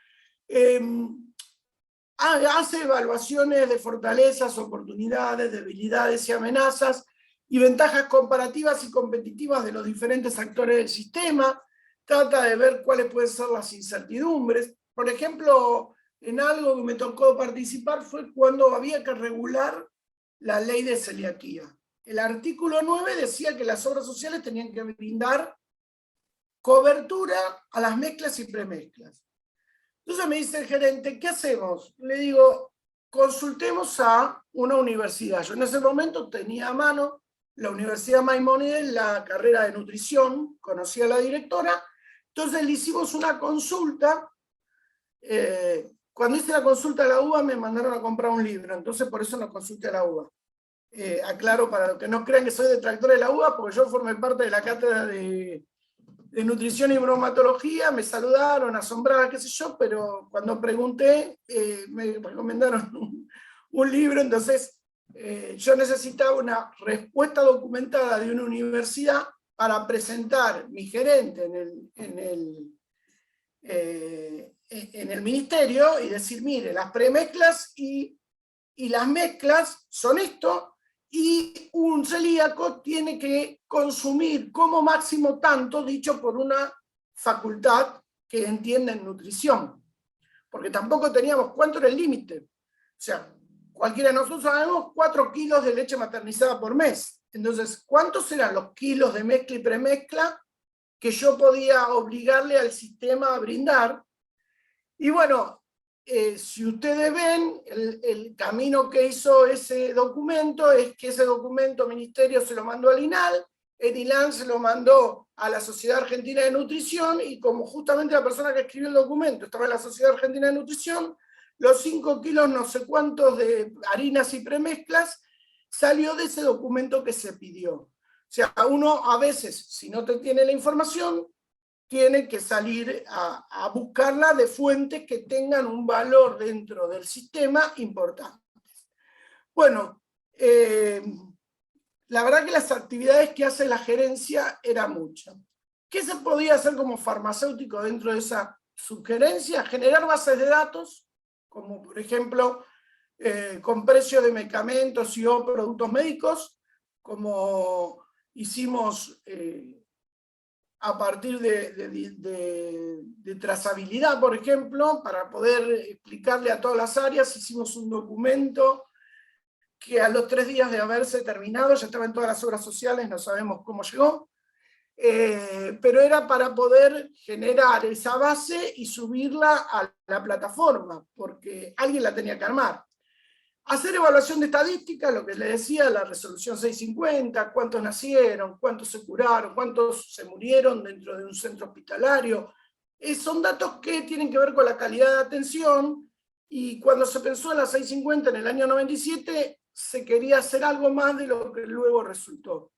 S2: hace evaluaciones de fortalezas, oportunidades, debilidades y amenazas, y ventajas comparativas y competitivas de los diferentes actores del sistema, trata de ver cuáles pueden ser las incertidumbres. Por ejemplo, en algo que me tocó participar fue cuando había que regular la ley de celiaquía. El artículo 9 decía que las obras sociales tenían que brindar cobertura a las mezclas y premezclas. Entonces me dice el gerente, ¿qué hacemos? Le digo, consultemos a una universidad. Yo en ese momento tenía a mano la Universidad Maimónides, la carrera de nutrición, conocía a la directora, entonces le hicimos una consulta. Cuando hice la consulta a la UBA me mandaron a comprar un libro, entonces por eso no consulté a la UBA. Aclaro para los que no crean que soy detractor de la UBA, porque yo formé parte de la cátedra de nutrición y bromatología, me saludaron, asombradas, qué sé yo, pero cuando pregunté me recomendaron un libro, entonces yo necesitaba una respuesta documentada de una universidad para presentar mi gerente en el ministerio y decir, mire, las premezclas y las mezclas son esto, y un celíaco tiene que consumir como máximo tanto, dicho por una facultad que entiende en nutrición. Porque tampoco teníamos cuánto era el límite. O sea, cualquiera de nosotros sabemos 4 kilos de leche maternizada por mes. Entonces, ¿cuántos eran los kilos de mezcla y premezcla que yo podía obligarle al sistema a brindar? Y bueno, si ustedes ven, el camino que hizo ese documento es que ese documento el Ministerio se lo mandó al INAL, el INAL se lo mandó a la Sociedad Argentina de Nutrición, y como justamente la persona que escribió el documento estaba en la Sociedad Argentina de Nutrición, los 5 kilos no sé cuántos de harinas y premezclas salió de ese documento que se pidió. O sea, uno a veces, si no te tiene la información, tiene que salir a buscarla de fuentes que tengan un valor dentro del sistema importante. Bueno, la verdad que las actividades que hace la gerencia eran muchas. ¿Qué se podía hacer como farmacéutico dentro de esa subgerencia? Generar bases de datos, como por ejemplo, con precios de medicamentos y o productos médicos, como hicimos a partir de trazabilidad, por ejemplo, para poder explicarle a todas las áreas, hicimos un documento que a los 3 días de haberse terminado, ya estaba en todas las obras sociales, no sabemos cómo llegó, pero era para poder generar esa base y subirla a la plataforma, porque alguien la tenía que armar. Hacer evaluación de estadística, lo que les decía, la resolución 650, cuántos nacieron, cuántos se curaron, cuántos se murieron dentro de un centro hospitalario. Son datos que tienen que ver con la calidad de atención, y cuando se pensó en la 650 en el año 97, se quería hacer algo más de lo que luego resultó.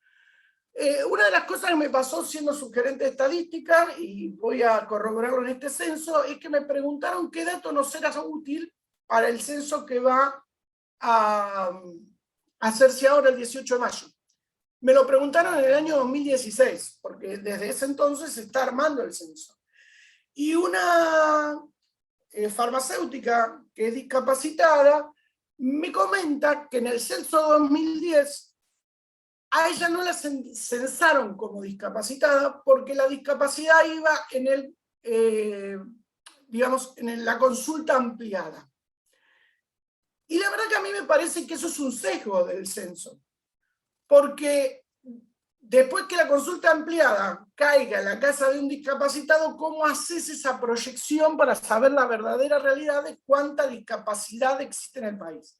S2: Una de las cosas que me pasó siendo subgerente de estadística, y voy a corroborarlo en este censo, es que me preguntaron qué dato nos era útil para el censo que va a hacerse ahora el 18 de mayo. Me lo preguntaron en el año 2016, porque desde ese entonces se está armando el censo. Y una farmacéutica que es discapacitada me comenta que en el censo 2010 a ella no la censaron como discapacitada porque la discapacidad iba en en la consulta ampliada. Y la verdad que a mí me parece que eso es un sesgo del censo, porque después que la consulta ampliada caiga en la casa de un discapacitado, ¿cómo haces esa proyección para saber la verdadera realidad de cuánta discapacidad existe en el país?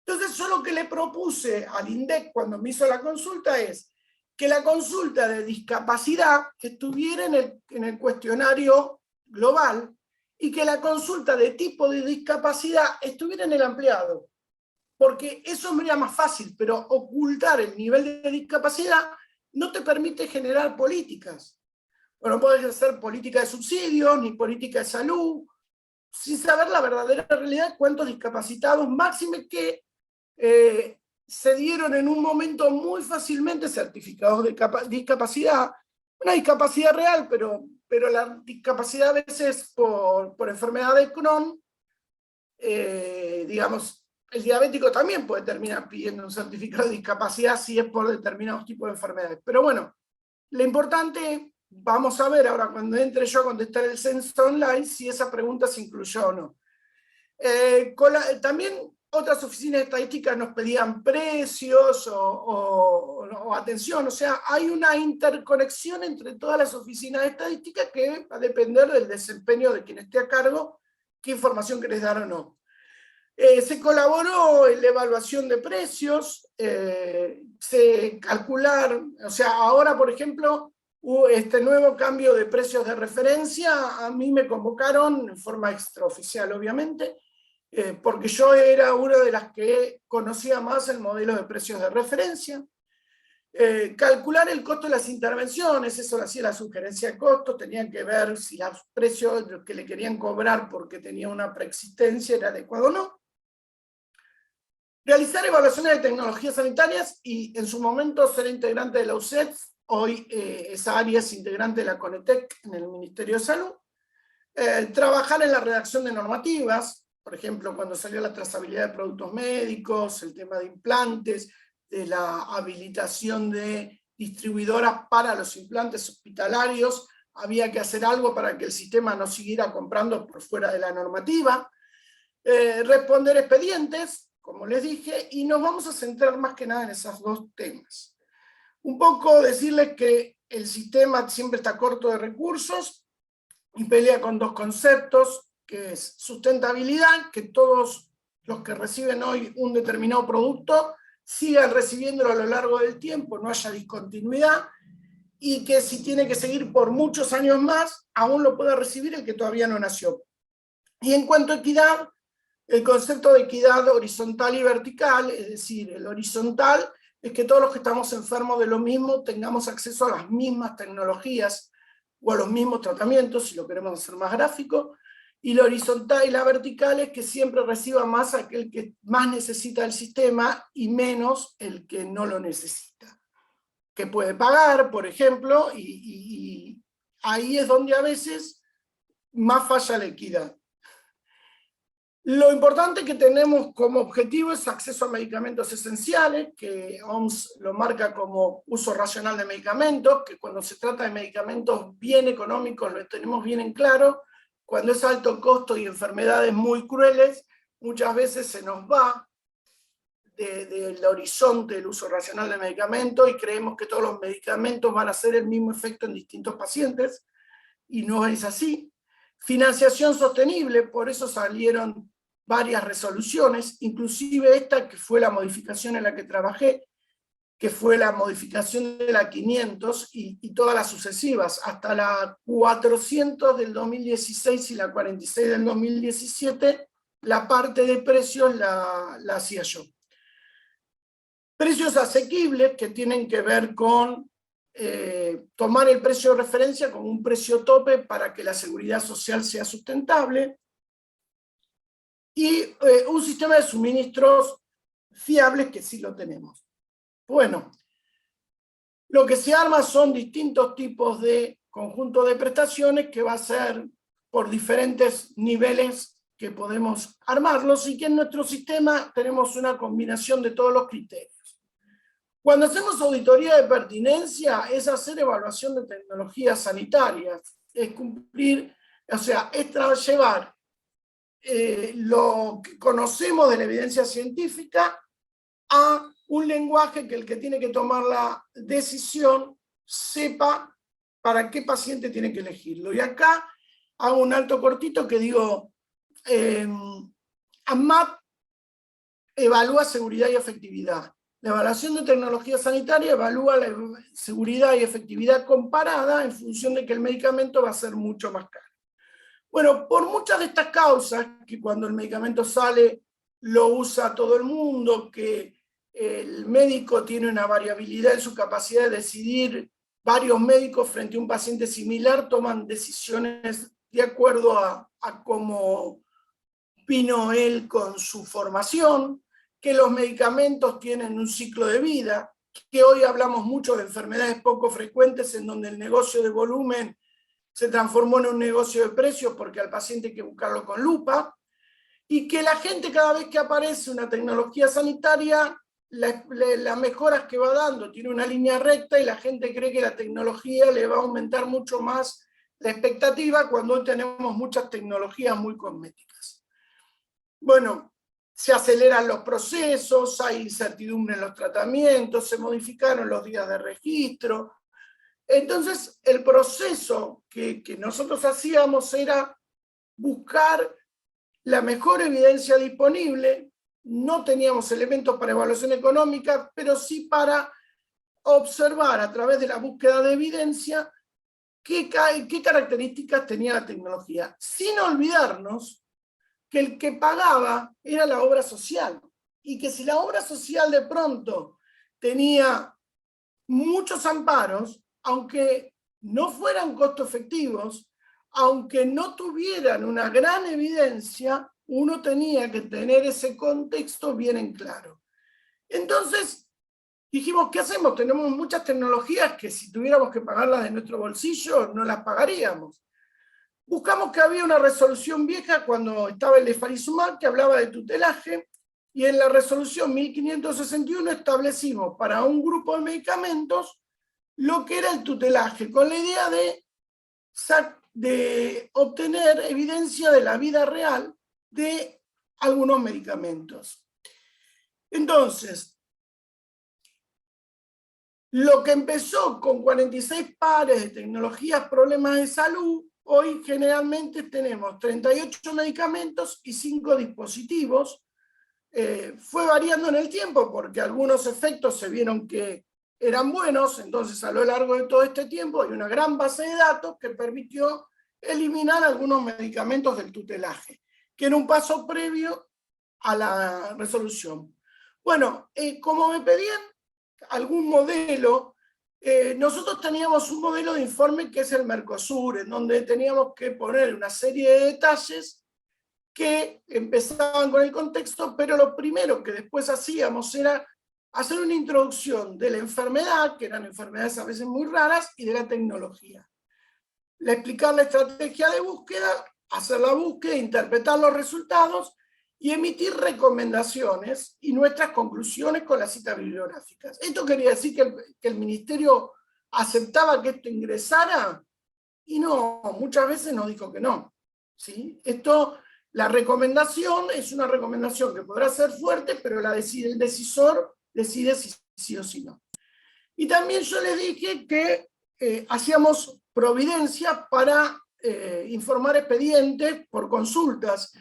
S2: Entonces yo lo que le propuse al INDEC cuando me hizo la consulta es que la consulta de discapacidad estuviera en el cuestionario global, y que la consulta de tipo de discapacidad estuviera en el ampliado, porque eso me era más fácil, pero ocultar el nivel de discapacidad no te permite generar políticas. Bueno, no puedes hacer política de subsidios, ni política de salud, sin saber la verdadera realidad de cuántos discapacitados, máxime que se dieron en un momento muy fácilmente certificados de discapacidad, una discapacidad real, pero la discapacidad a veces por enfermedad de Crohn, digamos, el diabético también puede terminar pidiendo un certificado de discapacidad si es por determinados tipos de enfermedades. Pero bueno, lo importante, vamos a ver ahora cuando entre yo a contestar el censo online, si esa pregunta se incluyó o no. También otras oficinas estadísticas nos pedían precios o atención, o sea, hay una interconexión entre todas las oficinas estadísticas que va a depender del desempeño de quien esté a cargo, qué información querés dar o no. Se colaboró en la evaluación de precios, se calcularon, o sea, ahora por ejemplo, este nuevo cambio de precios de referencia, a mí me convocaron en forma extraoficial obviamente, porque yo era una de las que conocía más el modelo de precios de referencia. Calcular el costo de las intervenciones, eso lo hacía la sugerencia de costos, tenían que ver si los precios que le querían cobrar porque tenía una preexistencia era adecuado o no. Realizar evaluaciones de tecnologías sanitarias, y en su momento ser integrante de la UCED, hoy esa área es integrante de la CONETEC en el Ministerio de Salud. Trabajar en la redacción de normativas, por ejemplo, cuando salió la trazabilidad de productos médicos, el tema de implantes, de la habilitación de distribuidoras para los implantes hospitalarios, había que hacer algo para que el sistema no siguiera comprando por fuera de la normativa. Responder expedientes, como les dije, y nos vamos a centrar más que nada en esos dos temas. Un poco decirles que el sistema siempre está corto de recursos y pelea con dos conceptos, que es sustentabilidad, que todos los que reciben hoy un determinado producto sigan recibiéndolo a lo largo del tiempo, no haya discontinuidad, y que si tiene que seguir por muchos años más, aún lo pueda recibir el que todavía no nació. Y en cuanto a equidad, el concepto de equidad horizontal y vertical, es decir, el horizontal es que todos los que estamos enfermos de lo mismo tengamos acceso a las mismas tecnologías o a los mismos tratamientos, si lo queremos hacer más gráfico, y la horizontal y la vertical es que siempre reciba más aquel que más necesita el sistema y menos el que no lo necesita, que puede pagar, por ejemplo, y ahí es donde a veces más falla la equidad. Lo importante que tenemos como objetivo es acceso a medicamentos esenciales, que OMS lo marca como uso racional de medicamentos, que cuando se trata de medicamentos bien económicos lo tenemos bien en claro. Cuando es alto costo y enfermedades muy crueles, muchas veces se nos va del horizonte del uso racional de medicamentos y creemos que todos los medicamentos van a hacer el mismo efecto en distintos pacientes, y no es así. Financiación sostenible, por eso salieron varias resoluciones, inclusive esta que fue la modificación en la que trabajé, que fue la modificación de la 500 y todas las sucesivas, hasta la 400 del 2016 y la 46 del 2017, la parte de precios la hacía yo. Precios asequibles que tienen que ver con tomar el precio de referencia como un precio tope para que la seguridad social sea sustentable, y un sistema de suministros fiables que sí lo tenemos. Bueno, lo que se arma son distintos tipos de conjunto de prestaciones que va a ser por diferentes niveles que podemos armarlos, y que en nuestro sistema tenemos una combinación de todos los criterios. Cuando hacemos auditoría de pertinencia es hacer evaluación de tecnologías sanitarias, es cumplir, o sea, es llevar lo que conocemos de la evidencia científica a un lenguaje que el que tiene que tomar la decisión sepa para qué paciente tiene que elegirlo. Y acá hago un alto cortito que digo, ANMAT evalúa seguridad y efectividad. La evaluación de tecnología sanitaria evalúa la seguridad y efectividad comparada en función de que el medicamento va a ser mucho más caro. Bueno, por muchas de estas causas, que cuando el medicamento sale lo usa todo el mundo, que el médico tiene una variabilidad en su capacidad de decidir, varios médicos frente a un paciente similar toman decisiones de acuerdo a cómo vino él con su formación, que los medicamentos tienen un ciclo de vida, que hoy hablamos mucho de enfermedades poco frecuentes en donde el negocio de volumen se transformó en un negocio de precios porque al paciente hay que buscarlo con lupa, y que la gente cada vez que aparece una tecnología sanitaria, las mejoras que va dando tiene una línea recta y la gente cree que la tecnología le va a aumentar mucho más la expectativa cuando hoy tenemos muchas tecnologías muy cosméticas. Bueno, se aceleran los procesos, hay incertidumbre en los tratamientos, se modificaron los días de registro. Entonces, el proceso que nosotros hacíamos era buscar la mejor evidencia disponible. No teníamos elementos para evaluación económica, pero sí para observar a través de la búsqueda de evidencia qué características tenía la tecnología, sin olvidarnos que el que pagaba era la obra social, y que si la obra social de pronto tenía muchos amparos, aunque no fueran costo efectivos, aunque no tuvieran una gran evidencia, uno tenía que tener ese contexto bien en claro. Entonces dijimos, ¿qué hacemos? Tenemos muchas tecnologías que si tuviéramos que pagarlas de nuestro bolsillo, no las pagaríamos. Buscamos que había una resolución vieja cuando estaba el Lefarizumab que hablaba de tutelaje, y en la resolución 1561 establecimos para un grupo de medicamentos lo que era el tutelaje, con la idea de obtener evidencia de la vida real de algunos medicamentos. Entonces, lo que empezó con 46 pares de tecnologías, problemas de salud, hoy generalmente tenemos 38 medicamentos y 5 dispositivos. Fue variando en el tiempo porque algunos efectos se vieron que eran buenos, entonces a lo largo de todo este tiempo hay una gran base de datos que permitió eliminar algunos medicamentos del tutelaje, que era un paso previo a la resolución. Bueno, como me pedían algún modelo, nosotros teníamos un modelo de informe que es el Mercosur, en donde teníamos que poner una serie de detalles que empezaban con el contexto, pero lo primero que después hacíamos era hacer una introducción de la enfermedad, que eran enfermedades a veces muy raras, y de la tecnología. Explicar la estrategia de búsqueda, hacer la búsqueda, interpretar los resultados y emitir recomendaciones y nuestras conclusiones con las citas bibliográficas. ¿Esto quería decir que el ministerio aceptaba que esto ingresara? Y no, muchas veces nos dijo que no, ¿sí? La recomendación es una recomendación que podrá ser fuerte, pero el decisor decide si sí o si no. Y también yo les dije que hacíamos providencia para informar expedientes por consultas.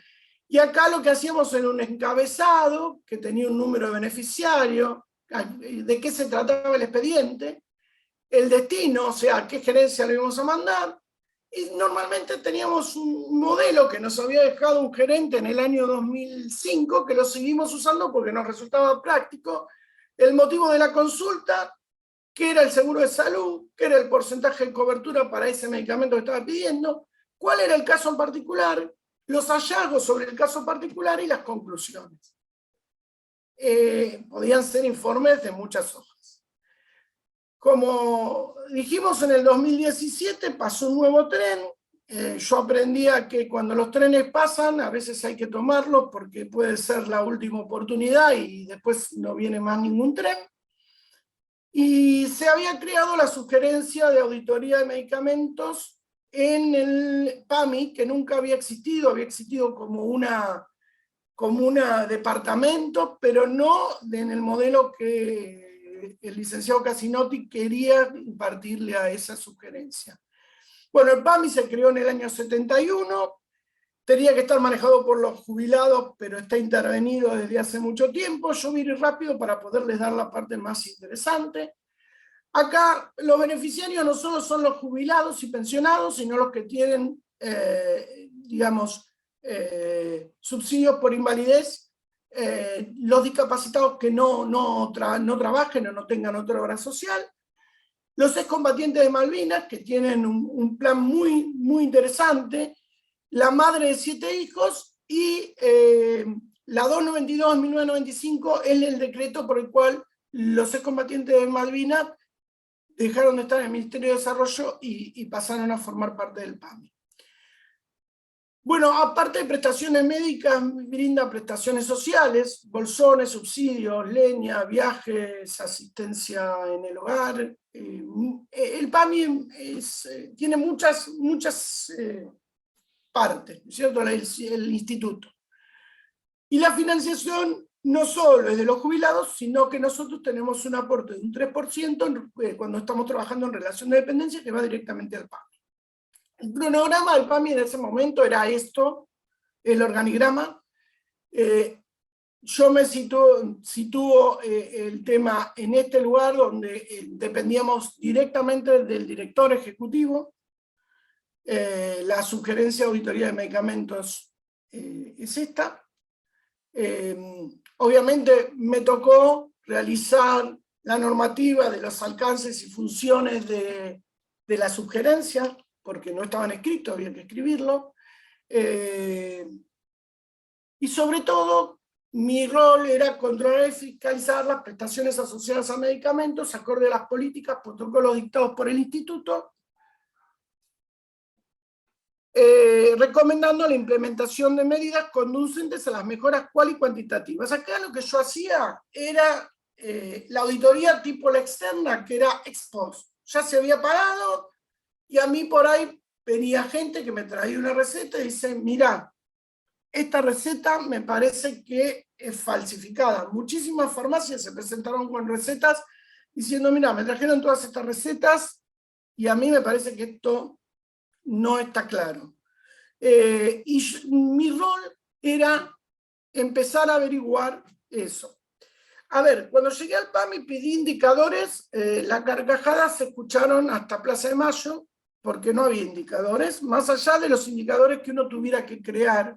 S2: Y acá lo que hacíamos era un encabezado que tenía un número de beneficiario, de qué se trataba el expediente, el destino, o sea, a qué gerencia le íbamos a mandar, y normalmente teníamos un modelo que nos había dejado un gerente en el año 2005, que lo seguimos usando porque nos resultaba práctico. El motivo de la consulta, qué era el seguro de salud, qué era el porcentaje de cobertura para ese medicamento que estaba pidiendo, cuál era el caso en particular, los hallazgos sobre el caso particular y las conclusiones. Podían ser informes de muchas hojas. Como dijimos, en el 2017 pasó un nuevo tren. Yo aprendía que cuando los trenes pasan, a veces hay que tomarlos porque puede ser la última oportunidad y después no viene más ningún tren. Y se había creado la sugerencia de auditoría de medicamentos en el PAMI, que nunca había existido como un departamento, pero no en el modelo que el licenciado Casinotti quería impartirle a esa sugerencia. Bueno, el PAMI se creó en el año 71, tenía que estar manejado por los jubilados, pero está intervenido desde hace mucho tiempo. Yo voy a ir rápido para poderles dar la parte más interesante. Acá los beneficiarios no solo son los jubilados y pensionados, sino los que tienen, subsidios por invalidez, los discapacitados que no trabajen o no tengan otra obra social, los excombatientes de Malvinas, que tienen un plan muy, muy interesante, la madre de 7 hijos, y la 292/1995 es el decreto por el cual los excombatientes de Malvinas dejaron de estar en el Ministerio de Desarrollo y pasaron a formar parte del PAMI. Bueno, aparte de prestaciones médicas, brinda prestaciones sociales, bolsones, subsidios, leña, viajes, asistencia en el hogar. El PAMI tiene muchas partes, ¿cierto? El instituto. Y la financiación no solo es de los jubilados, sino que nosotros tenemos un aporte de un 3% cuando estamos trabajando en relación de dependencia que va directamente al PAMI. El cronograma del PAMI en ese momento era esto, el organigrama. Yo me sitúo el tema en este lugar donde dependíamos directamente del director ejecutivo. La sugerencia de auditoría de medicamentos es esta. Obviamente me tocó realizar la normativa de los alcances y funciones de la sugerencia, porque no estaban escritos, había que escribirlo. Y sobre todo, mi rol era controlar y fiscalizar las prestaciones asociadas a medicamentos, acorde a las políticas, protocolos dictados por el instituto, recomendando la implementación de medidas conducentes a las mejoras cual y cuantitativas. Acá lo que yo hacía era la auditoría tipo la externa, que era ex post. Ya se había pagado, y a mí por ahí venía gente que me traía una receta y dice, mirá, esta receta me parece que es falsificada. Muchísimas farmacias se presentaron con recetas diciendo, mirá, me trajeron todas estas recetas y a mí me parece que esto no está claro. Mi rol era empezar a averiguar eso. A ver, cuando llegué al PAMI pedí indicadores, las carcajadas se escucharon hasta Plaza de Mayo, porque no había indicadores, más allá de los indicadores que uno tuviera que crear.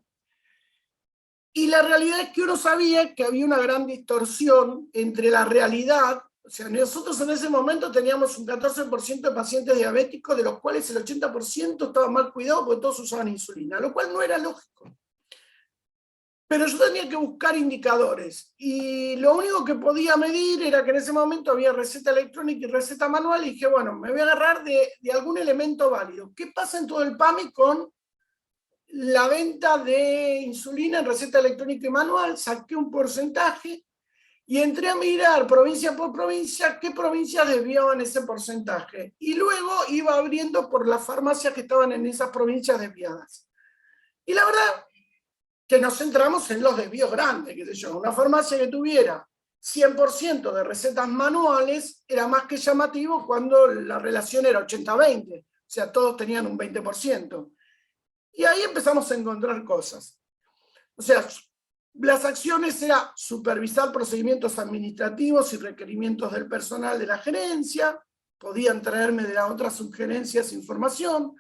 S2: Y la realidad es que uno sabía que había una gran distorsión entre la realidad. O sea, nosotros en ese momento teníamos un 14% de pacientes diabéticos, de los cuales el 80% estaban mal cuidados porque todos usaban insulina, lo cual no era lógico. Pero yo tenía que buscar indicadores, y lo único que podía medir era que en ese momento había receta electrónica y receta manual, y dije, bueno, me voy a agarrar de algún elemento válido. ¿Qué pasa en todo el PAMI con la venta de insulina en receta electrónica y manual, saqué un porcentaje y entré a mirar provincia por provincia qué provincias desviaban ese porcentaje. Y luego iba abriendo por las farmacias que estaban en esas provincias desviadas. Y la verdad que nos centramos en los desvíos grandes, qué sé yo. Una farmacia que tuviera 100% de recetas manuales era más que llamativo cuando la relación era 80-20. O sea, todos tenían un 20%. Y ahí empezamos a encontrar cosas. O sea, las acciones era supervisar procedimientos administrativos y requerimientos del personal de la gerencia, podían traerme de las otras sugerencias información,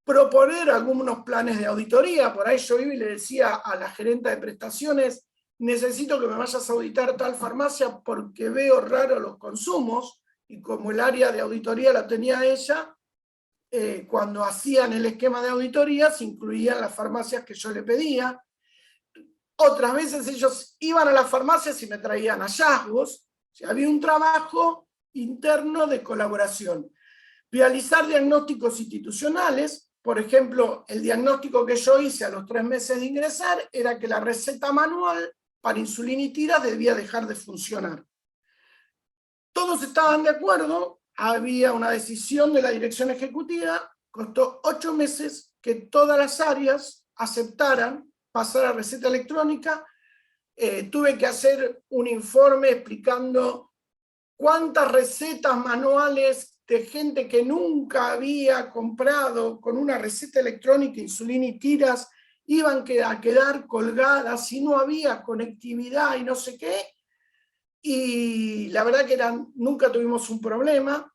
S2: proponer algunos planes de auditoría. Por ahí yo iba y le decía a la gerenta de prestaciones, necesito que me vayas a auditar tal farmacia porque veo raro los consumos, y como el área de auditoría la tenía ella, cuando hacían el esquema de auditoría se incluían las farmacias que yo le pedía. Otras veces ellos iban a las farmacias y me traían hallazgos. O sea, había un trabajo interno de colaboración. Realizar diagnósticos institucionales. Por ejemplo, el diagnóstico que yo hice a los 3 meses de ingresar era que la receta manual para insulina y tiras debía dejar de funcionar. Todos estaban de acuerdo, había una decisión de la dirección ejecutiva, costó 8 meses que todas las áreas aceptaran pasar a receta electrónica. Tuve que hacer un informe explicando cuántas recetas manuales de gente que nunca había comprado con una receta electrónica, insulina y tiras, iban a quedar colgadas si no había conectividad y no sé qué. Y la verdad que nunca tuvimos un problema.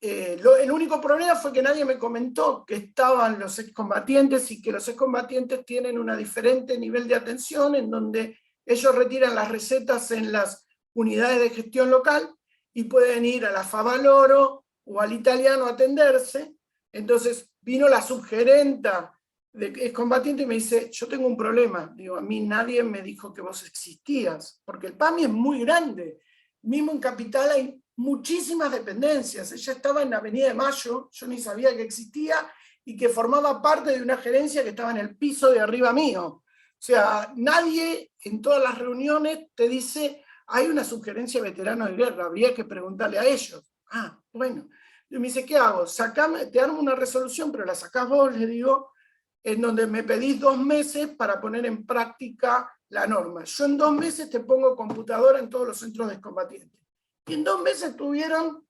S2: El único problema fue que nadie me comentó que estaban los excombatientes y que los excombatientes tienen un diferente nivel de atención en donde ellos retiran las recetas en las unidades de gestión local y pueden ir a la Favaloro o al Italiano a atenderse. Entonces vino la subgerenta de excombatiente y me dice, yo tengo un problema. Digo, a mí nadie me dijo que vos existías, porque el PAMI es muy grande. Mismo en Capital hay muchísimas dependencias. Ella estaba en Avenida de Mayo, yo ni sabía que existía, y que formaba parte de una gerencia que estaba en el piso de arriba mío. O sea, nadie en todas las reuniones te dice, hay una subgerencia de veteranos de guerra, habría que preguntarle a ellos. Ah, bueno. Y me dice, ¿qué hago? Sacame, te armo una resolución, pero la sacás vos, le digo, en donde me pedís 2 meses para poner en práctica la norma. Yo en 2 meses te pongo computadora en todos los centros de excombatientes. Y en 2 meses tuvieron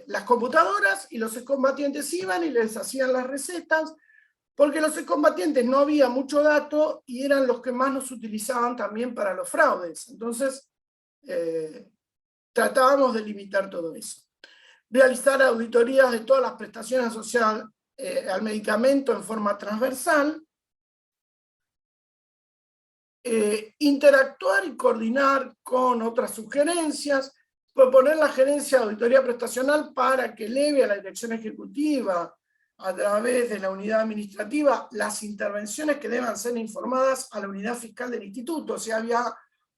S2: las computadoras y los excombatientes iban y les hacían las recetas, porque los excombatientes no había mucho dato y eran los que más nos utilizaban también para los fraudes. Entonces, tratábamos de limitar todo eso. Realizar auditorías de todas las prestaciones asociadas al medicamento en forma transversal. Interactuar y coordinar con otras sugerencias, proponer la gerencia de auditoría prestacional para que eleve a la dirección ejecutiva a través de la unidad administrativa las intervenciones que deban ser informadas a la unidad fiscal del instituto. O sea, había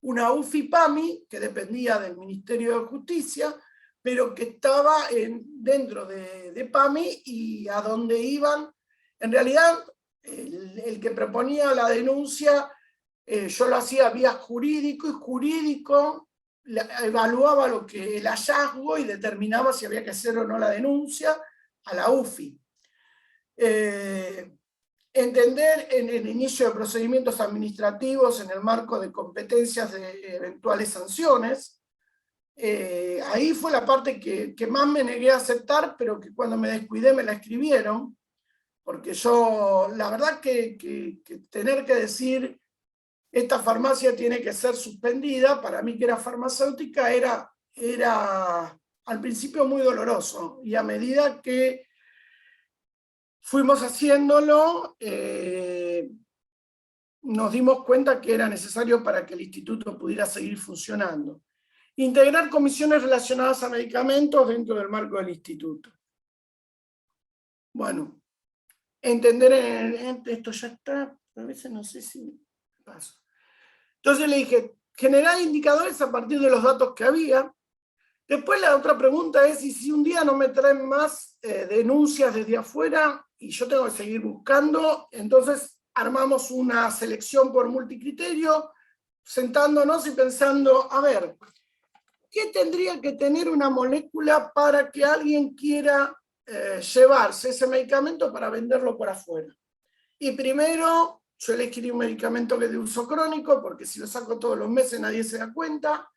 S2: una UFI-PAMI que dependía del Ministerio de Justicia, pero que estaba dentro de PAMI, y a donde iban, en realidad, el que proponía la denuncia, yo lo hacía vía jurídico, y jurídico evaluaba el hallazgo y determinaba si había que hacer o no la denuncia a la UFI. Entender en el inicio de procedimientos administrativos en el marco de competencias de eventuales sanciones. Ahí fue la parte que más me negué a aceptar, pero que cuando me descuidé me la escribieron, porque yo, la verdad que tener que decir esta farmacia tiene que ser suspendida, para mí que era farmacéutica, era al principio muy doloroso, y a medida que fuimos haciéndolo, nos dimos cuenta que era necesario para que el instituto pudiera seguir funcionando. Integrar comisiones relacionadas a medicamentos dentro del marco del instituto. Bueno, entender esto ya está, a veces no sé si paso. Entonces le dije, generar indicadores a partir de los datos que había. Después la otra pregunta es, ¿y si un día no me traen más denuncias desde afuera? y yo tengo que seguir buscando, entonces armamos una selección por multicriterio, sentándonos y pensando, a ver, ¿qué tendría que tener una molécula para que alguien quiera llevarse ese medicamento para venderlo por afuera? Y primero, yo elegí un medicamento que es de uso crónico, porque si lo saco todos los meses nadie se da cuenta,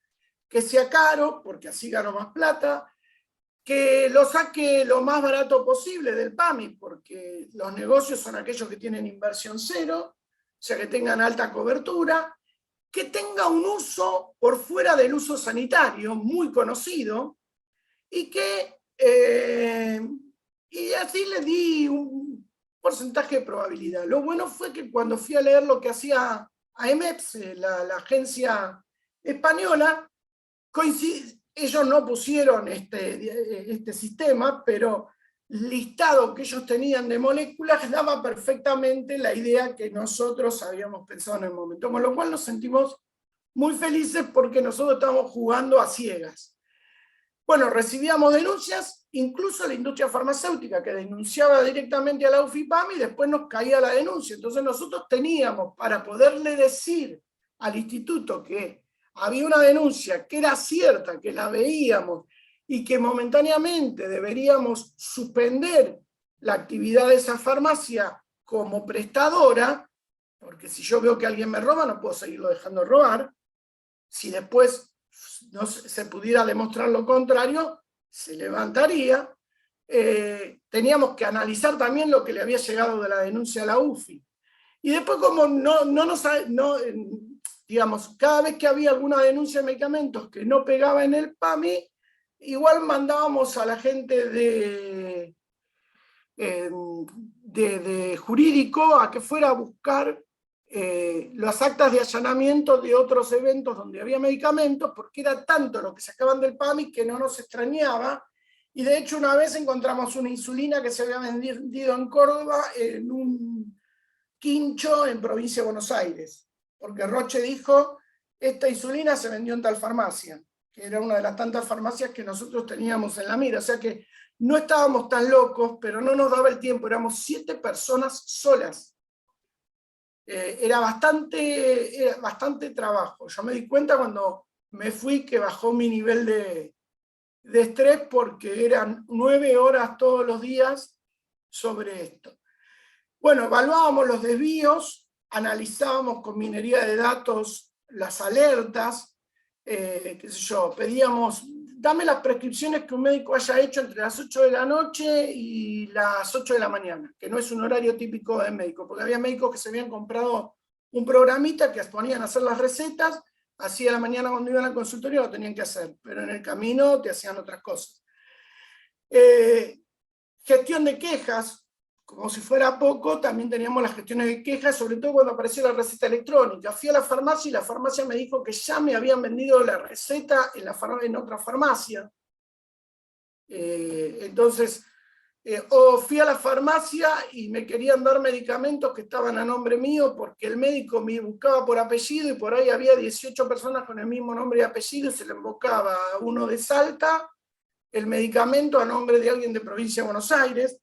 S2: que sea caro, porque así gano más plata, que lo saque lo más barato posible del PAMI, porque los negocios son aquellos que tienen inversión cero, o sea que tengan alta cobertura, que tenga un uso por fuera del uso sanitario, muy conocido, y que y así le di un porcentaje de probabilidad. Lo bueno fue que cuando fui a leer lo que hacía AEMEPS, la agencia española, ellos no pusieron este sistema, pero el listado que ellos tenían de moléculas daba perfectamente la idea que nosotros habíamos pensado en el momento, con lo cual nos sentimos muy felices porque nosotros estábamos jugando a ciegas. Bueno, recibíamos denuncias, incluso la industria farmacéutica que denunciaba directamente a la UFIPAM y después nos caía la denuncia. Entonces nosotros teníamos, para poderle decir al instituto que había una denuncia que era cierta, que la veíamos y que momentáneamente deberíamos suspender la actividad de esa farmacia como prestadora, porque si yo veo que alguien me roba no puedo seguirlo dejando robar. Si después no se pudiera demostrar lo contrario, se levantaría. Teníamos que analizar también lo que le había llegado de la denuncia a la UFI. Y después, como digamos, cada vez que había alguna denuncia de medicamentos que no pegaba en el PAMI, igual mandábamos a la gente de jurídico a que fuera a buscar las actas de allanamiento de otros eventos donde había medicamentos, porque era tanto lo que sacaban del PAMI que no nos extrañaba. Y de hecho una vez encontramos una insulina que se había vendido en Córdoba en un quincho en provincia de Buenos Aires, porque Roche dijo, esta insulina se vendió en tal farmacia, que era una de las tantas farmacias que nosotros teníamos en la mira. O sea que no estábamos tan locos, pero no nos daba el tiempo, éramos 7 personas solas. Era bastante trabajo. Yo me di cuenta cuando me fui que bajó mi nivel de estrés, porque eran 9 horas todos los días sobre esto. Bueno, evaluábamos los desvíos, analizábamos con minería de datos las alertas, qué sé yo, pedíamos, dame las prescripciones que un médico haya hecho entre las 8 de la noche y las 8 de la mañana, que no es un horario típico de médico, porque había médicos que se habían comprado un programita que ponían a hacer las recetas, así a la mañana cuando iban al consultorio lo tenían que hacer, pero en el camino te hacían otras cosas. Gestión de quejas, como si fuera poco, también teníamos las gestiones de quejas, sobre todo cuando apareció la receta electrónica. Fui a la farmacia y la farmacia me dijo que ya me habían vendido la receta en otra farmacia. Entonces, o fui a la farmacia y me querían dar medicamentos que estaban a nombre mío porque el médico me buscaba por apellido y por ahí había 18 personas con el mismo nombre y apellido y se le invocaba a uno de Salta el medicamento a nombre de alguien de provincia de Buenos Aires,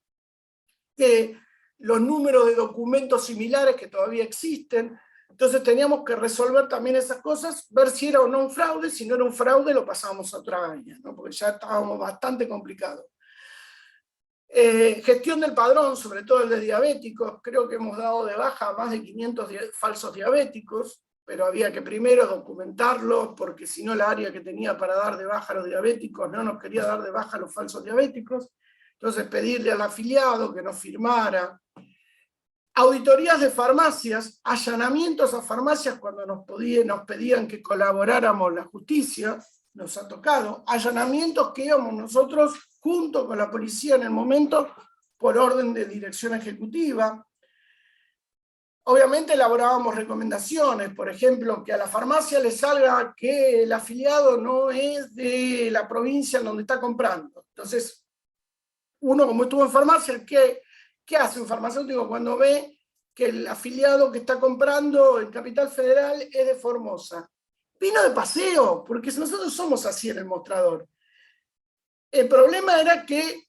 S2: que los números de documentos similares que todavía existen. Entonces teníamos que resolver también esas cosas, ver si era o no un fraude. Si no era un fraude lo pasábamos a otra área, ¿no? Porque ya estábamos bastante complicados. Gestión del padrón, sobre todo el de diabéticos. Creo que hemos dado de baja a más de 500 falsos diabéticos, pero había que primero documentarlo, porque si no la área que tenía para dar de baja a los diabéticos no nos quería dar de baja a los falsos diabéticos. Entonces pedirle al afiliado que nos firmara. Auditorías de farmacias, allanamientos a farmacias cuando nos pedían que colaboráramos la justicia, nos ha tocado. Allanamientos que íbamos nosotros junto con la policía en el momento por orden de dirección ejecutiva. Obviamente elaborábamos recomendaciones, por ejemplo, que a la farmacia le salga que el afiliado no es de la provincia en donde está comprando. Entonces, uno como estuvo en farmacia, ¿qué hace un farmacéutico cuando ve que el afiliado que está comprando en Capital Federal es de Formosa? Vino de paseo, porque nosotros somos así en el mostrador. El problema era que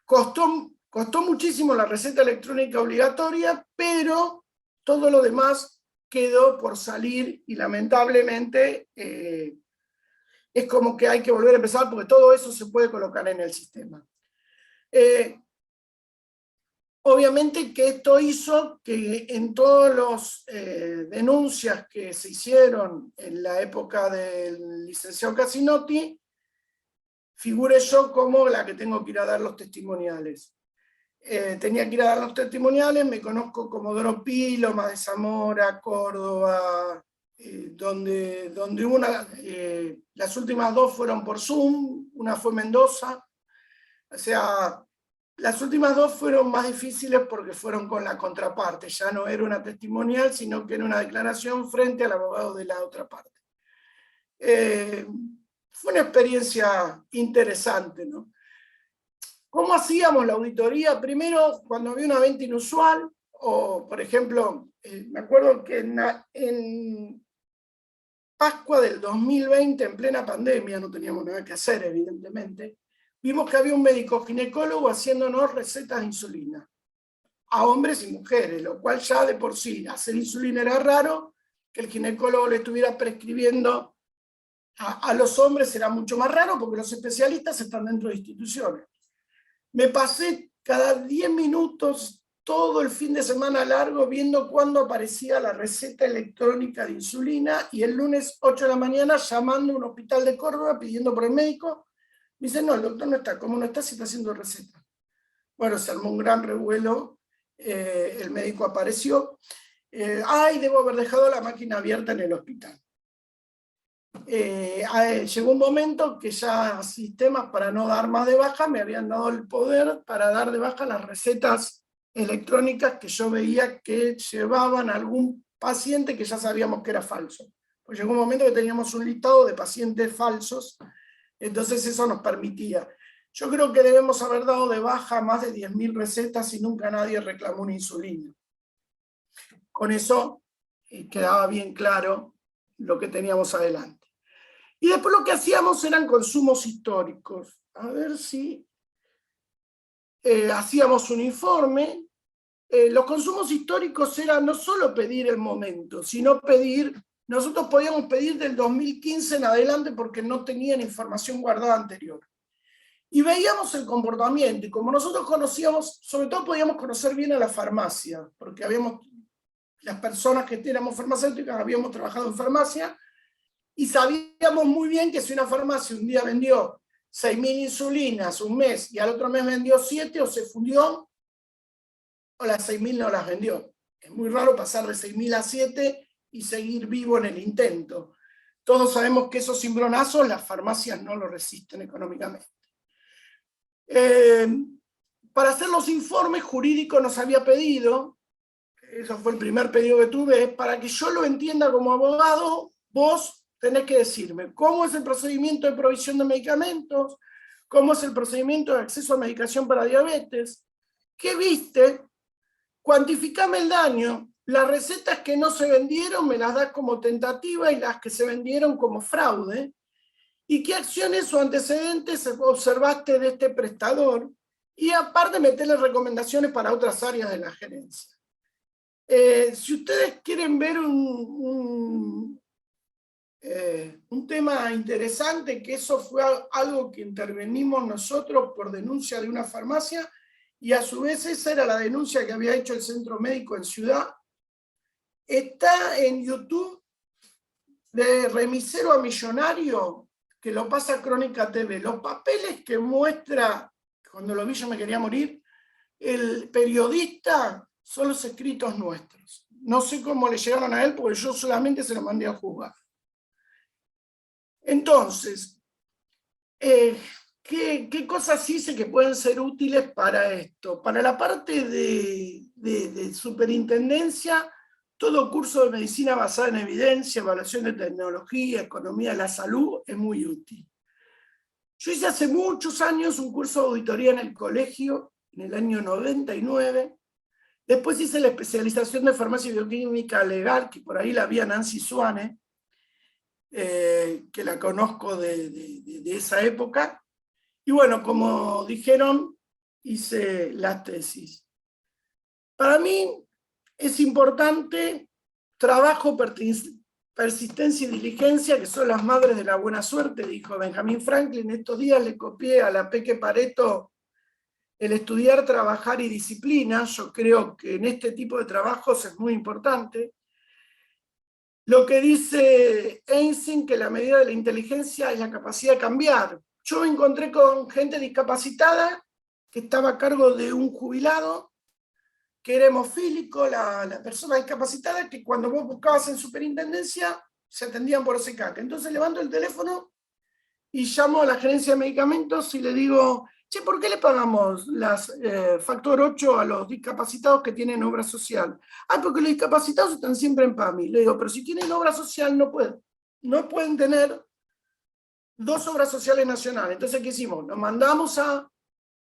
S2: costó Costó muchísimo la receta electrónica obligatoria, pero todo lo demás quedó por salir y lamentablemente es como que hay que volver a empezar porque todo eso se puede colocar en el sistema. Obviamente que esto hizo que en todas las denuncias que se hicieron en la época del licenciado Casinotti, figure yo como la que tengo que ir a dar los testimoniales. Tenía que ir a dar los testimoniales, me conozco como Dropí, Loma de Zamora, Córdoba, donde las últimas dos fueron por Zoom, una fue Mendoza, o sea, las últimas dos fueron más difíciles porque fueron con la contraparte, ya no era una testimonial, sino que era una declaración frente al abogado de la otra parte. Fue una experiencia interesante, ¿no? ¿Cómo hacíamos la auditoría? Primero, cuando había una venta inusual, o por ejemplo, me acuerdo que en Pascua del 2020, en plena pandemia, no teníamos nada que hacer, evidentemente, vimos que había un médico ginecólogo haciéndonos recetas de insulina, a hombres y mujeres, lo cual ya de por sí, hacer insulina era raro, que el ginecólogo le estuviera prescribiendo a los hombres era mucho más raro, porque los especialistas están dentro de instituciones. Me pasé cada 10 minutos todo el fin de semana largo viendo cuándo aparecía la receta electrónica de insulina y el lunes 8 de la mañana llamando a un hospital de Córdoba pidiendo por el médico. Me dice, no, el doctor no está. ¿Cómo no está si está haciendo receta? Bueno, se armó un gran revuelo, el médico apareció. Ay, debo haber dejado la máquina abierta en el hospital. Llegó un momento que ya sistemas para no dar más de baja me habían dado el poder para dar de baja las recetas electrónicas que yo veía que llevaban a algún paciente que ya sabíamos que era falso. Pues llegó un momento que teníamos un listado de pacientes falsos, entonces eso nos permitía. Yo creo que debemos haber dado de baja más de 10.000 recetas y nunca nadie reclamó una insulina. Con eso quedaba bien claro lo que teníamos adelante. Y después lo que hacíamos eran consumos históricos. A ver si hacíamos un informe. Los consumos históricos eran no solo pedir el momento, sino pedir, nosotros podíamos pedir del 2015 en adelante porque no tenían información guardada anterior. Y veíamos el comportamiento, y como nosotros conocíamos, sobre todo podíamos conocer bien a la farmacia, porque las personas que éramos farmacéuticas habíamos trabajado en farmacia, y sabíamos muy bien que si una farmacia un día vendió 6.000 insulinas un mes y al otro mes vendió 7 o se fundió, o las 6.000 no las vendió. Es muy raro pasar de 6.000 a 7 y seguir vivo en el intento. Todos sabemos que esos cimbronazos las farmacias no lo resisten económicamente. Para hacer los informes jurídicos nos había pedido, eso fue el primer pedido que tuve, para que yo lo entienda como abogado, vos tenés que decirme cómo es el procedimiento de provisión de medicamentos, cómo es el procedimiento de acceso a medicación para diabetes, qué viste, cuantificame el daño, las recetas que no se vendieron me las das como tentativa y las que se vendieron como fraude, y qué acciones o antecedentes observaste de este prestador, y aparte meterle recomendaciones para otras áreas de la gerencia. Si ustedes quieren ver un tema interesante, que eso fue algo que intervenimos nosotros por denuncia de una farmacia, y a su vez esa era la denuncia que había hecho el centro médico en Ciudad. Está en YouTube, de remisero a millonario, que lo pasa Crónica TV. Los papeles que muestra, cuando lo vi yo me quería morir, el periodista son los escritos nuestros. No sé cómo le llegaron a él, porque yo solamente se lo mandé a juzgar. Entonces, ¿qué cosas hice que pueden ser útiles para esto? Para la parte de superintendencia, todo curso de medicina basada en evidencia, evaluación de tecnología, economía de la salud, es muy útil. Yo hice hace muchos años un curso de auditoría en el colegio, en el año 99. Después hice la especialización de farmacia y bioquímica legal, que por ahí la había Nancy Suane, que la conozco de esa época. Y bueno, como dijeron, hice la tesis. Para mí es importante trabajo, persistencia y diligencia, que son las madres de la buena suerte, dijo Benjamin Franklin. Estos días le copié a la Peque Pareto el estudiar, trabajar y disciplina. Yo creo que en este tipo de trabajos es muy importante. Lo que dice Einstein, que la medida de la inteligencia es la capacidad de cambiar. Yo me encontré con gente discapacitada que estaba a cargo de un jubilado, que era hemofílico, la persona discapacitada, que cuando vos buscabas en superintendencia se atendían por OSECAC. Entonces levanto el teléfono y llamo a la gerencia de medicamentos y le digo, che, ¿por qué le pagamos las factor 8 a los discapacitados que tienen obra social? Ah, porque los discapacitados están siempre en PAMI. Le digo, pero si tienen obra social no pueden tener 2 obras sociales nacionales. Entonces, ¿qué hicimos? Nos mandamos a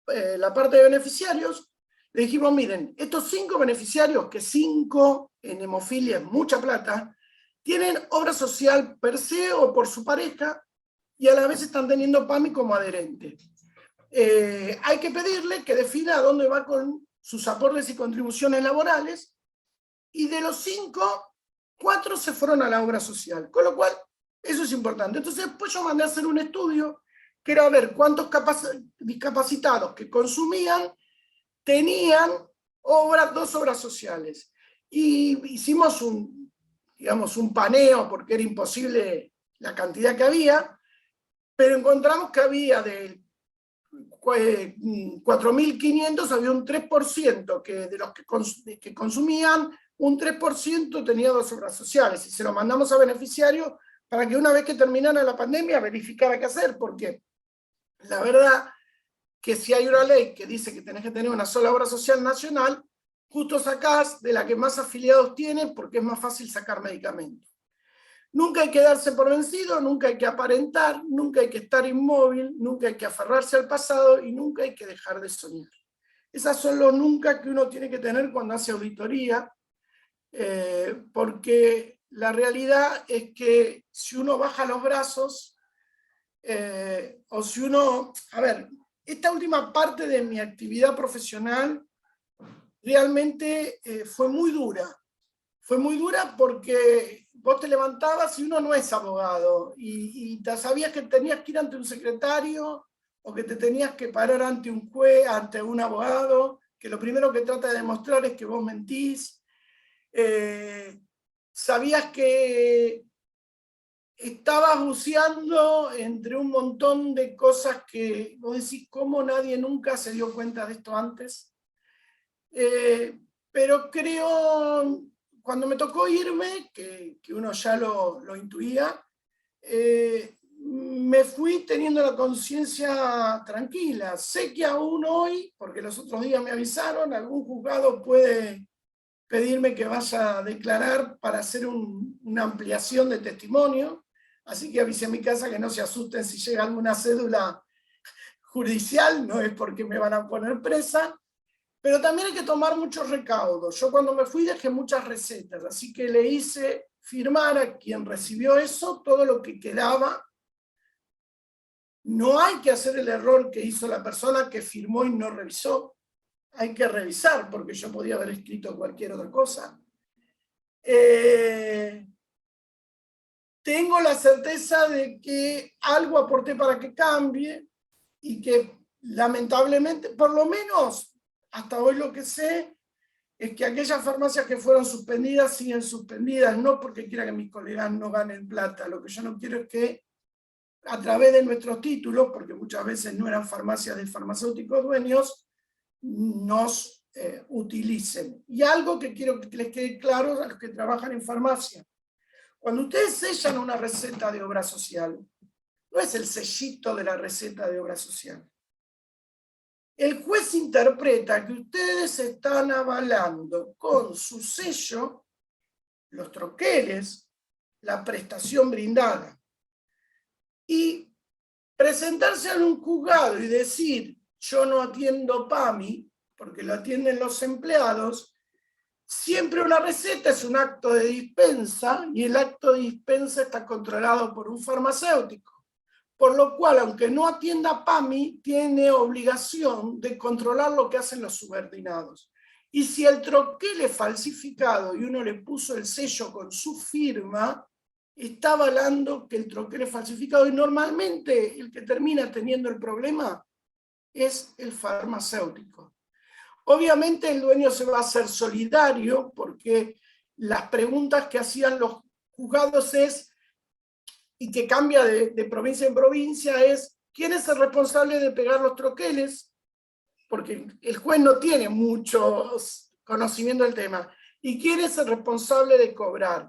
S2: la parte de beneficiarios. Le dijimos, miren, estos 5 beneficiarios, que 5 en hemofilia es mucha plata, tienen obra social per se o por su pareja, y a la vez están teniendo PAMI como adherente. Hay que pedirle que defina a dónde va con sus aportes y contribuciones laborales, y de los 5, 4 se fueron a la obra social, con lo cual eso es importante. Entonces después yo mandé a hacer un estudio que era ver cuántos discapacitados que consumían tenían 2 obras sociales, y hicimos un paneo porque era imposible la cantidad que había, pero encontramos que había de 4.500, había un 3% que de los que consumían, un 3% tenía 2 obras sociales, y se lo mandamos a beneficiarios para que una vez que terminara la pandemia verificara qué hacer, porque la verdad que si hay una ley que dice que tenés que tener una sola obra social nacional, justo sacás de la que más afiliados tiene, porque es más fácil sacar medicamentos. Nunca hay que darse por vencido, nunca hay que aparentar, nunca hay que estar inmóvil, nunca hay que aferrarse al pasado y nunca hay que dejar de soñar. Esas son los nunca que uno tiene que tener cuando hace auditoría, porque la realidad es que si uno baja los brazos, o si uno... A ver, esta última parte de mi actividad profesional realmente fue muy dura. Fue muy dura porque vos te levantabas y uno no es abogado, y te sabías que tenías que ir ante un secretario o que te tenías que parar ante un juez, ante un abogado, que lo primero que trata de demostrar es que vos mentís. Sabías que estabas buceando entre un montón de cosas que vos decís, ¿cómo nadie nunca se dio cuenta de esto antes? Pero creo, cuando me tocó irme, que uno ya lo intuía, me fui teniendo la conciencia tranquila. Sé que aún hoy, porque los otros días me avisaron, algún juzgado puede pedirme que vaya a declarar para hacer una ampliación de testimonio, así que avisé a mi casa que no se asusten si llega alguna cédula judicial, no es porque me van a poner presa, pero también hay que tomar muchos recaudos. Yo cuando me fui dejé muchas recetas, así que le hice firmar a quien recibió eso todo lo que quedaba. No hay que hacer el error que hizo la persona que firmó y no revisó. Hay que revisar, porque yo podía haber escrito cualquier otra cosa. Tengo la certeza de que algo aporté para que cambie, y que lamentablemente, por lo menos hasta hoy lo que sé, es que aquellas farmacias que fueron suspendidas siguen suspendidas, no porque quiera que mis colegas no ganen plata. Lo que yo no quiero es que a través de nuestros títulos, porque muchas veces no eran farmacias de farmacéuticos dueños, nos utilicen. Y algo que quiero que les quede claro a los que trabajan en farmacia: cuando ustedes sellan una receta de obra social, no es el sellito de la receta de obra social. El juez interpreta que ustedes están avalando con su sello los troqueles, la prestación brindada. Y presentarse en un juzgado y decir, yo no atiendo PAMI, porque lo atienden los empleados. Siempre una receta es un acto de dispensa, y el acto de dispensa está controlado por un farmacéutico. por lo cual, aunque no atienda a PAMI, tiene obligación de controlar lo que hacen los subordinados. Y si el troquel es falsificado y uno le puso el sello con su firma, está avalando que el troquel es falsificado, y normalmente el que termina teniendo el problema es el farmacéutico. Obviamente el dueño se va a hacer solidario, porque las preguntas que hacían los juzgados es, y que cambia de provincia en provincia, es ¿quién es el responsable de pegar los troqueles? Porque el juez no tiene mucho conocimiento del tema. ¿Y quién es el responsable de cobrar?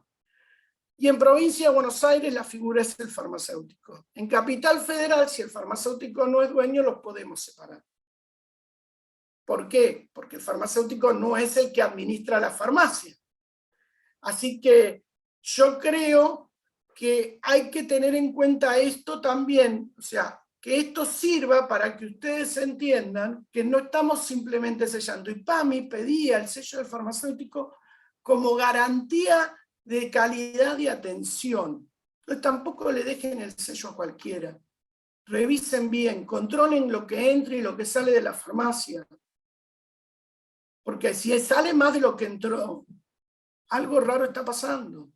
S2: Y en provincia de Buenos Aires la figura es el farmacéutico. En Capital Federal, si el farmacéutico no es dueño, los podemos separar. ¿Por qué? Porque el farmacéutico no es el que administra la farmacia. Así que yo creo que hay que tener en cuenta esto también, o sea, que esto sirva para que ustedes entiendan que no estamos simplemente sellando. Y PAMI pedía el sello del farmacéutico como garantía de calidad y atención. Entonces tampoco le dejen el sello a cualquiera. Revisen bien, controlen lo que entra y lo que sale de la farmacia. Porque si sale más de lo que entró, algo raro está pasando.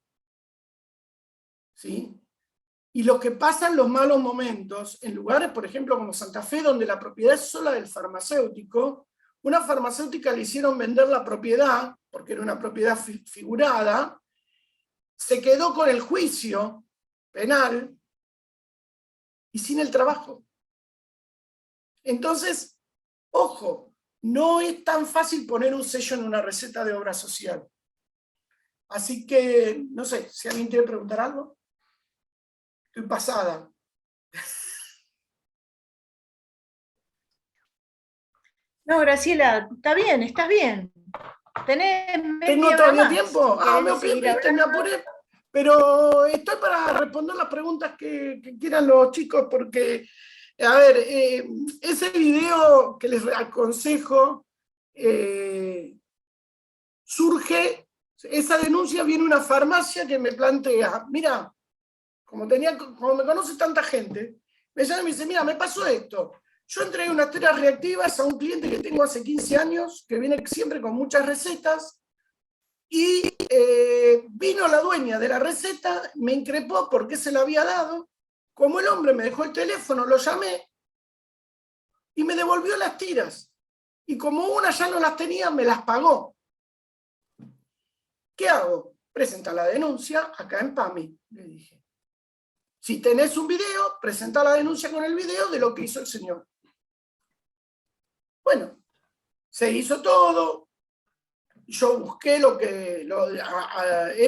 S2: ¿Sí? Y lo que pasa en los malos momentos, en lugares, por ejemplo, como Santa Fe, donde la propiedad es sola del farmacéutico, una farmacéutica le hicieron vender la propiedad, porque era una propiedad figurada, se quedó con el juicio penal y sin el trabajo. Entonces, ojo, no es tan fácil poner un sello en una receta de obra social. Así que, no sé, si alguien quiere preguntar algo. Estoy pasada.
S3: No, Graciela, está bien, estás bien. Tenés
S2: ¿Tengo
S3: media hora
S2: todavía
S3: más,
S2: tiempo?
S3: si querés seguir
S2: Me
S3: hablando.
S2: apuré. Pero estoy para responder las preguntas que quieran los chicos, porque, a ver, ese video que les aconsejo surge, esa denuncia viene una farmacia que me plantea, mira, como me conoce tanta gente, me llama y me dice, mira, me pasó esto. Yo entregué unas teras reactivas a un cliente que tengo hace 15 años, que viene siempre con muchas recetas, y vino la dueña de la receta, me increpó porque se la había dado. Como el hombre me dejó el teléfono, lo llamé y me devolvió las tiras. Y como una ya no las tenía, me las pagó. ¿Qué hago? Presenta la denuncia acá en PAMI, le dije. Si tenés un video, presenta la denuncia con el video de lo que hizo el señor. Bueno, se hizo todo. Yo busqué era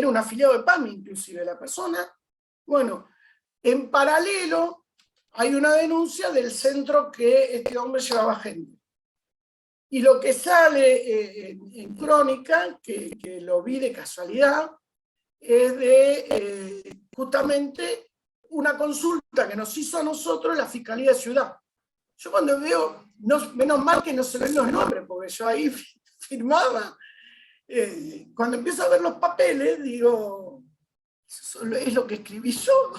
S2: un afiliado de PAMI, inclusive la persona. Bueno, en paralelo hay una denuncia del centro que este hombre llevaba gente. Y lo que sale en Crónica, que lo vi de casualidad, es de justamente una consulta que nos hizo a nosotros la Fiscalía de Ciudad. Yo cuando veo, menos mal que no se ven los nombres, porque yo ahí firmaba. Cuando empiezo a ver los papeles, digo, eso es lo que escribí yo.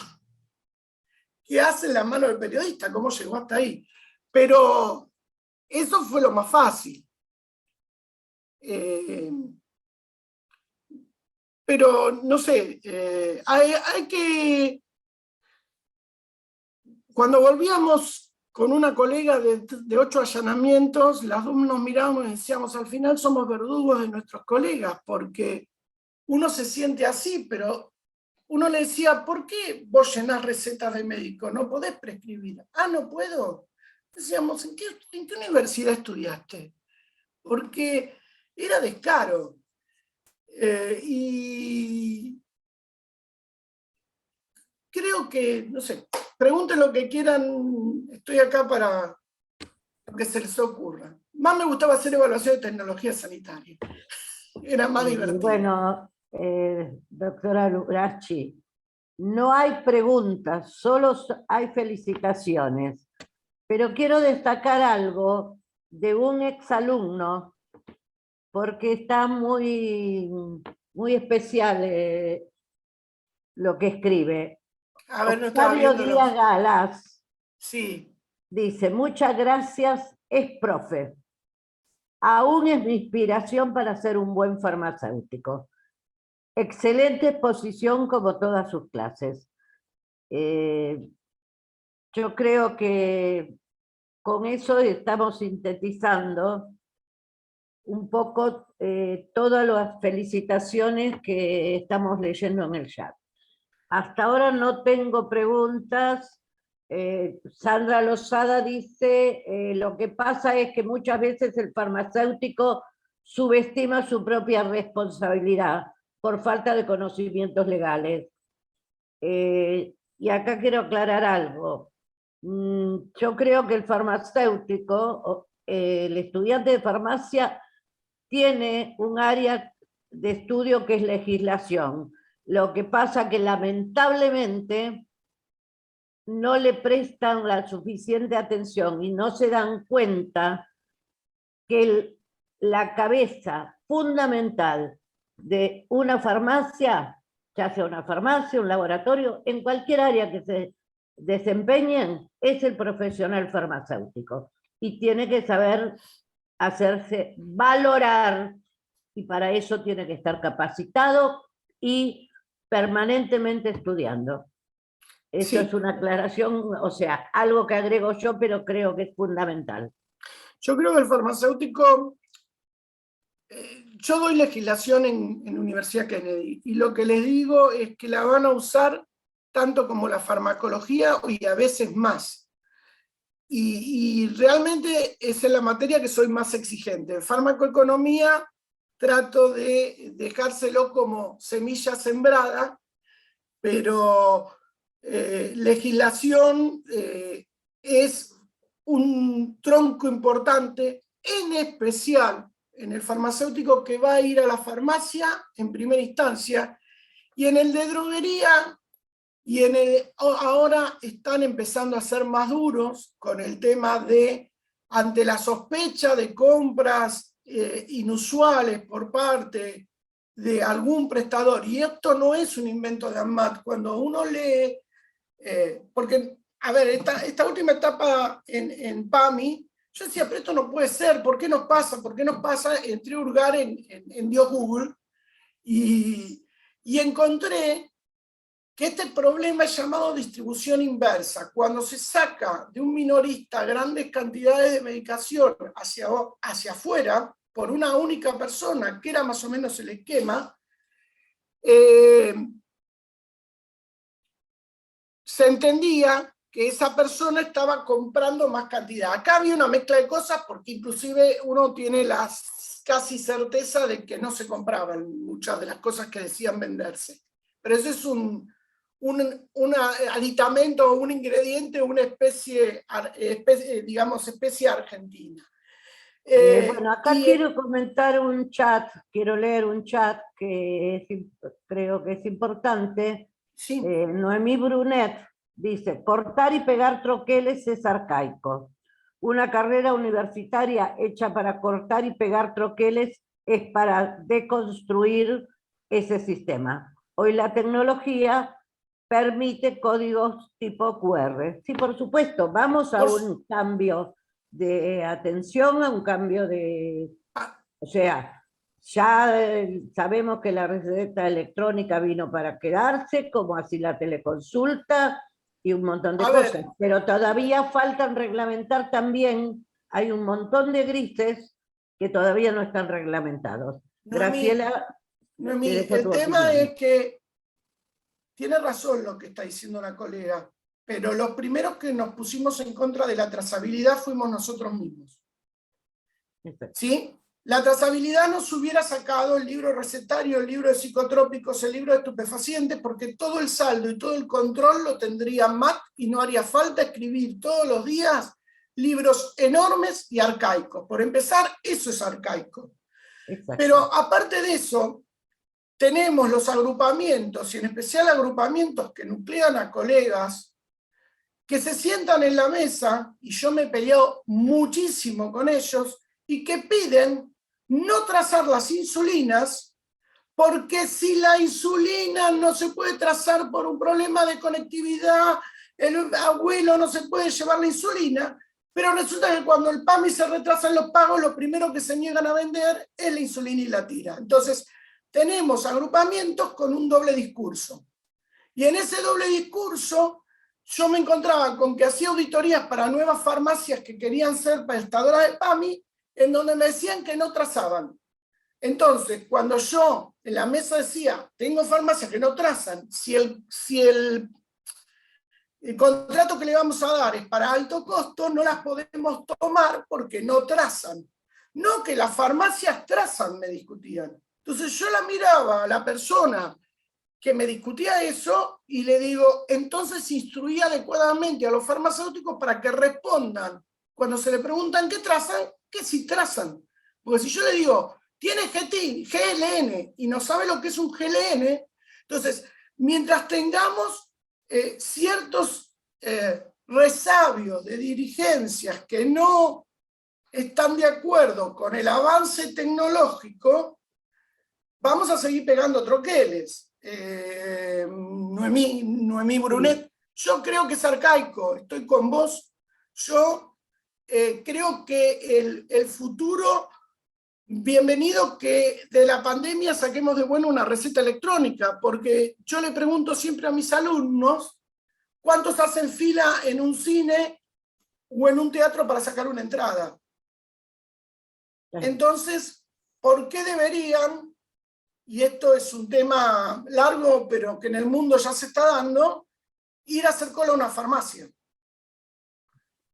S2: ¿Qué hace en la mano del periodista? ¿Cómo llegó hasta ahí? Pero eso fue lo más fácil. Pero no sé, hay que... Cuando volvíamos con una colega de 8 allanamientos, las dos nos mirábamos y decíamos, al final somos verdugos de nuestros colegas, porque uno se siente así, pero uno le decía, ¿por qué vos llenás recetas de médico? ¿No podés prescribir? Ah, ¿no puedo? Decíamos, ¿en qué universidad estudiaste? Porque era descaro. Y creo que, no sé, pregunten lo que quieran, estoy acá para lo que se les ocurra. Más me gustaba hacer evaluación de tecnología sanitaria. Era más divertido.
S1: Bueno, doctora Lurachi, no hay preguntas, solo hay felicitaciones. Pero quiero destacar algo de un exalumno, porque está muy, muy especial lo que escribe.
S2: A ver, no estaba
S1: Octavio
S2: viendo
S1: Díaz Galás
S2: Sí.
S1: Dice, muchas gracias, es profe. Aún es mi inspiración para ser un buen farmacéutico. Excelente exposición como todas sus clases. Yo creo que con eso estamos sintetizando un poco todas las felicitaciones que estamos leyendo en el chat. Hasta ahora no tengo preguntas. Sandra Lozada dice, lo que pasa es que muchas veces el farmacéutico subestima su propia responsabilidad por falta de conocimientos legales. Y acá quiero aclarar algo. Yo creo que el farmacéutico, el estudiante de farmacia, tiene un área de estudio que es legislación. Lo que pasa que lamentablemente no le prestan la suficiente atención y no se dan cuenta que la cabeza fundamental de una farmacia, ya sea una farmacia, un laboratorio, en cualquier área que se desempeñen, es el profesional farmacéutico. Y tiene que saber hacerse valorar, y para eso tiene que estar capacitado y permanentemente estudiando. Eso
S2: Sí.
S1: es una aclaración, o sea, algo que agrego yo, pero creo que es fundamental.
S2: Yo creo que el farmacéutico, yo doy legislación en Universidad Kennedy, y lo que les digo es que la van a usar tanto como la farmacología y a veces más. Y realmente es en la materia que soy más exigente. En farmacoeconomía trato de dejárselo como semilla sembrada, pero legislación es un tronco importante, en especial en el farmacéutico que va a ir a la farmacia en primera instancia, y en el de droguería, y ahora están empezando a ser más duros con el tema de, ante la sospecha de compras inusuales por parte de algún prestador, y esto no es un invento de ANMAT, cuando uno lee, porque, a ver, esta última etapa en PAMI, yo decía, pero esto no puede ser, ¿por qué nos pasa? ¿Por qué nos pasa? Entré a hurgar en Dios Google, y encontré que este problema es llamado distribución inversa. Cuando se saca de un minorista grandes cantidades de medicación hacia afuera, por una única persona, que era más o menos el esquema, se entendía que esa persona estaba comprando más cantidad. Acá había una mezcla de cosas, porque inclusive uno tiene la casi certeza de que no se compraban muchas de las cosas que decían venderse. Pero eso es un aditamento, un ingrediente, una especie digamos, especie argentina.
S1: Bueno, acá quiero comentar un chat, quiero leer un chat que creo que es importante.
S2: Sí.
S1: Noemí Brunet dice, cortar y pegar troqueles es arcaico. Una carrera universitaria hecha para cortar y pegar troqueles es para deconstruir ese sistema. Hoy la tecnología permite códigos tipo QR. Sí, por supuesto, vamos a un cambio de atención, a un cambio de... O sea, ya sabemos que la receta electrónica vino para quedarse, como así la teleconsulta y un montón de cosas. Pero todavía faltan reglamentar también, hay un montón de grises que todavía no están reglamentados. Graciela,
S2: el tema es que tiene razón lo que está diciendo la colega, pero los primeros que nos pusimos en contra de la trazabilidad fuimos nosotros mismos. ¿Sí? La trazabilidad nos hubiera sacado el libro recetario, el libro de psicotrópicos, el libro de estupefacientes, porque todo el saldo y todo el control lo tendría MAT y no haría falta escribir todos los días libros enormes y arcaicos. Por empezar, eso es arcaico. Exacto. Pero aparte de eso, tenemos los agrupamientos, y en especial agrupamientos que nuclean a colegas, que se sientan en la mesa, y yo me peleo muchísimo con ellos, y que piden no trazar las insulinas, porque si la insulina no se puede trazar por un problema de conectividad el abuelo no se puede llevar la insulina, pero resulta que cuando el PAMI se retrasan los pagos, lo primero que se niegan a vender es la insulina y la tira. Entonces, tenemos agrupamientos con un doble discurso. Y en ese doble discurso, yo me encontraba con que hacía auditorías para nuevas farmacias que querían ser prestadoras de PAMI, en donde me decían que no trazaban. Entonces, cuando yo en la mesa decía, tengo farmacias que no trazan, si el contrato que le vamos a dar es para alto costo, no las podemos tomar porque no trazan. No que las farmacias trazan, me discutían. Entonces yo la miraba a la persona que me discutía eso y le digo, entonces instruí adecuadamente a los farmacéuticos para que respondan cuando se le preguntan qué trazan, que si trazan. Porque si yo le digo, tiene GLN y no sabe lo que es un GLN, entonces, mientras tengamos ciertos resabios de dirigencias que no están de acuerdo con el avance tecnológico, vamos a seguir pegando troqueles. Noemí Brunet, yo creo que es arcaico, estoy con vos. Yo creo que el futuro, bienvenido que de la pandemia saquemos de bueno una receta electrónica, porque yo le pregunto siempre a mis alumnos, ¿cuántos hacen fila en un cine o en un teatro para sacar una entrada? Entonces, ¿por qué deberían? Y esto es un tema largo, pero que en el mundo ya se está dando, ir a hacer cola a una farmacia.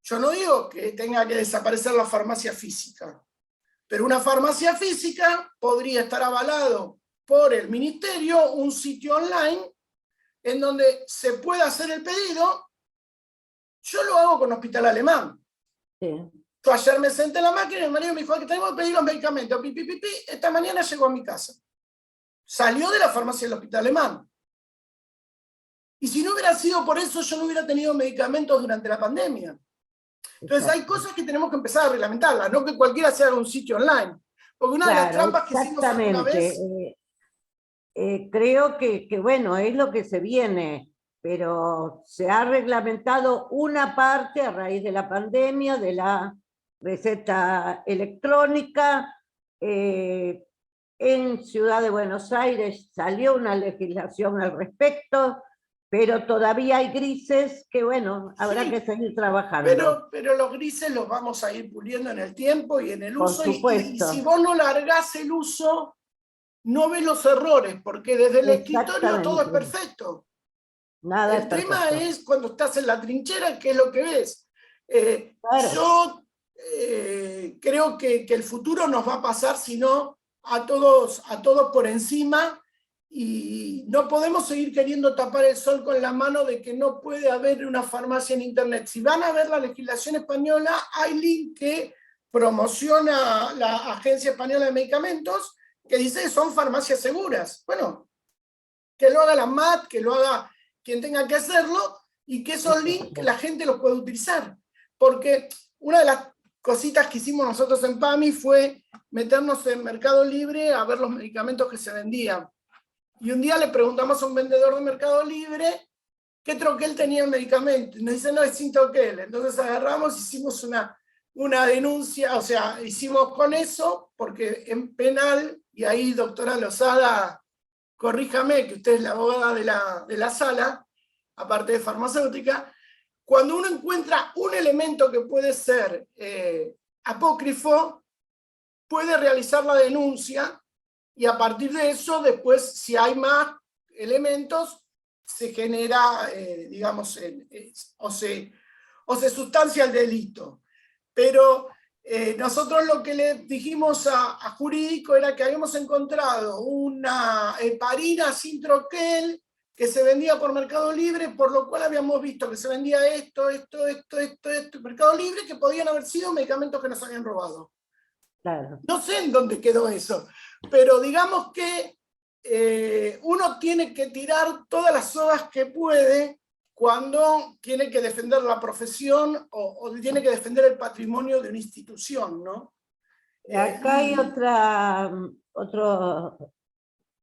S2: Yo no digo que tenga que desaparecer la farmacia física, pero una farmacia física podría estar avalado por el ministerio, un sitio online, en donde se pueda hacer el pedido. Yo lo hago con Hospital Alemán.
S1: Sí.
S2: Yo ayer me senté en la máquina y mi marido me dijo que tenemos que pedir los medicamentos. Esta mañana llegó a mi casa. Salió de la farmacia del Hospital Alemán. Y si no hubiera sido por eso, yo no hubiera tenido medicamentos durante la pandemia. Entonces hay cosas que tenemos que empezar a reglamentarlas, no que cualquiera se haga un sitio online. Porque una de las trampas que hicimos alguna vez...
S1: creo que, bueno, es lo que se viene, pero se ha reglamentado una parte a raíz de la pandemia, de la receta electrónica. En Ciudad de Buenos Aires salió una legislación al respecto, pero todavía hay grises que, bueno, habrá que seguir trabajando.
S2: Pero los grises los vamos a ir puliendo en el tiempo y en el uso.
S1: Por supuesto.
S2: Y si vos no largás el uso, no ves los errores, porque desde el escritorio todo es perfecto.
S1: Nada
S2: el tema es cuando estás en la trinchera, ¿qué es lo que ves? Claro. Yo creo que el futuro nos va a pasar, si no, a todos por encima, y no podemos seguir queriendo tapar el sol con la mano de que no puede haber una farmacia en internet. Si van a ver la legislación española, hay link que promociona la Agencia Española de Medicamentos, que dice que son farmacias seguras. Bueno, que lo haga la MAT, que lo haga quien tenga que hacerlo, y que esos links la gente los pueda utilizar. Porque una de las cositas que hicimos nosotros en PAMI fue meternos en Mercado Libre a ver los medicamentos que se vendían. Y un día le preguntamos a un vendedor de Mercado Libre qué troquel tenía el medicamento. Y nos dice, no, es sin troquel. Entonces agarramos, hicimos una denuncia, o sea, hicimos con eso, porque en penal, y ahí doctora Lozada, corríjame, que usted es la abogada de la sala, aparte de farmacéutica, cuando uno encuentra un elemento que puede ser apócrifo, puede realizar la denuncia, y a partir de eso, después, si hay más elementos, se genera, digamos, o se sustancia el delito. Pero nosotros lo que le dijimos a jurídico era que habíamos encontrado una heparina sin troquel que se vendía por Mercado Libre, por lo cual habíamos visto que se vendía esto, Mercado Libre, que podían haber sido medicamentos que nos habían robado. Claro. No sé en dónde quedó eso, pero digamos que uno tiene que tirar todas las sogas que puede cuando tiene que defender la profesión o tiene que defender el patrimonio de una institución, ¿no?
S1: Acá hay otro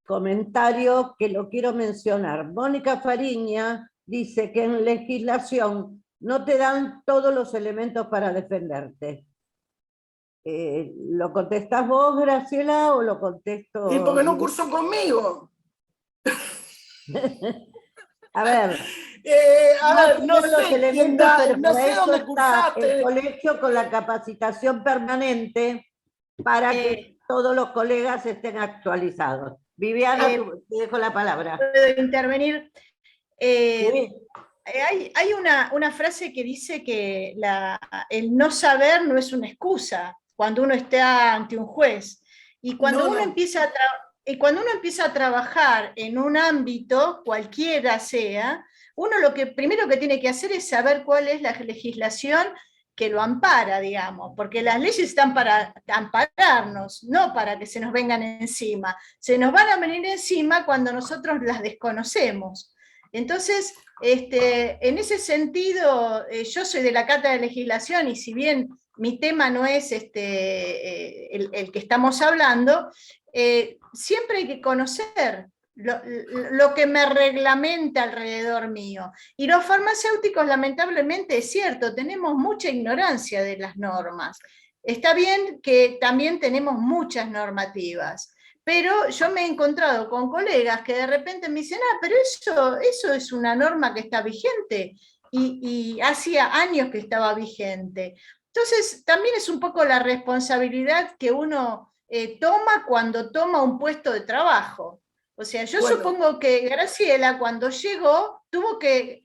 S1: comentario que lo quiero mencionar. Mónica Fariña dice que en legislación no te dan todos los elementos para defenderte. ¿Lo contestás vos, Graciela, o lo contesto?
S2: ¿Y por qué no cursó conmigo?
S1: A ver,
S2: No
S1: los
S2: sé quién
S1: elementos,
S2: da,
S1: pero
S2: no
S1: para
S2: sé
S1: eso
S2: dónde
S1: está el
S2: cursaste.
S1: colegio con la capacitación permanente para que todos los colegas estén actualizados. Viviana, te dejo la palabra.
S3: ¿Puedo intervenir?
S1: Sí.
S3: Hay una frase que dice que el no saber no es una excusa cuando uno está ante un juez. Y cuando uno empieza a trabajar en un ámbito, cualquiera sea, uno lo que primero que tiene que hacer es saber cuál es la legislación que lo ampara, digamos, porque las leyes están para ampararnos, no para que se nos vengan encima. Se nos van a venir encima cuando nosotros las desconocemos. Entonces, en ese sentido, yo soy de la Cátedra de Legislación y si bien mi tema no es el que estamos hablando, siempre hay que conocer lo que me reglamenta alrededor mío. Y los farmacéuticos, lamentablemente, es cierto, tenemos mucha ignorancia de las normas. Está bien que también tenemos muchas normativas, pero yo me he encontrado con colegas que de repente me dicen, pero eso es una norma que está vigente, y hacía años que estaba vigente. Entonces, también es un poco la responsabilidad que uno toma cuando toma un puesto de trabajo. O sea, yo supongo que Graciela cuando llegó tuvo que,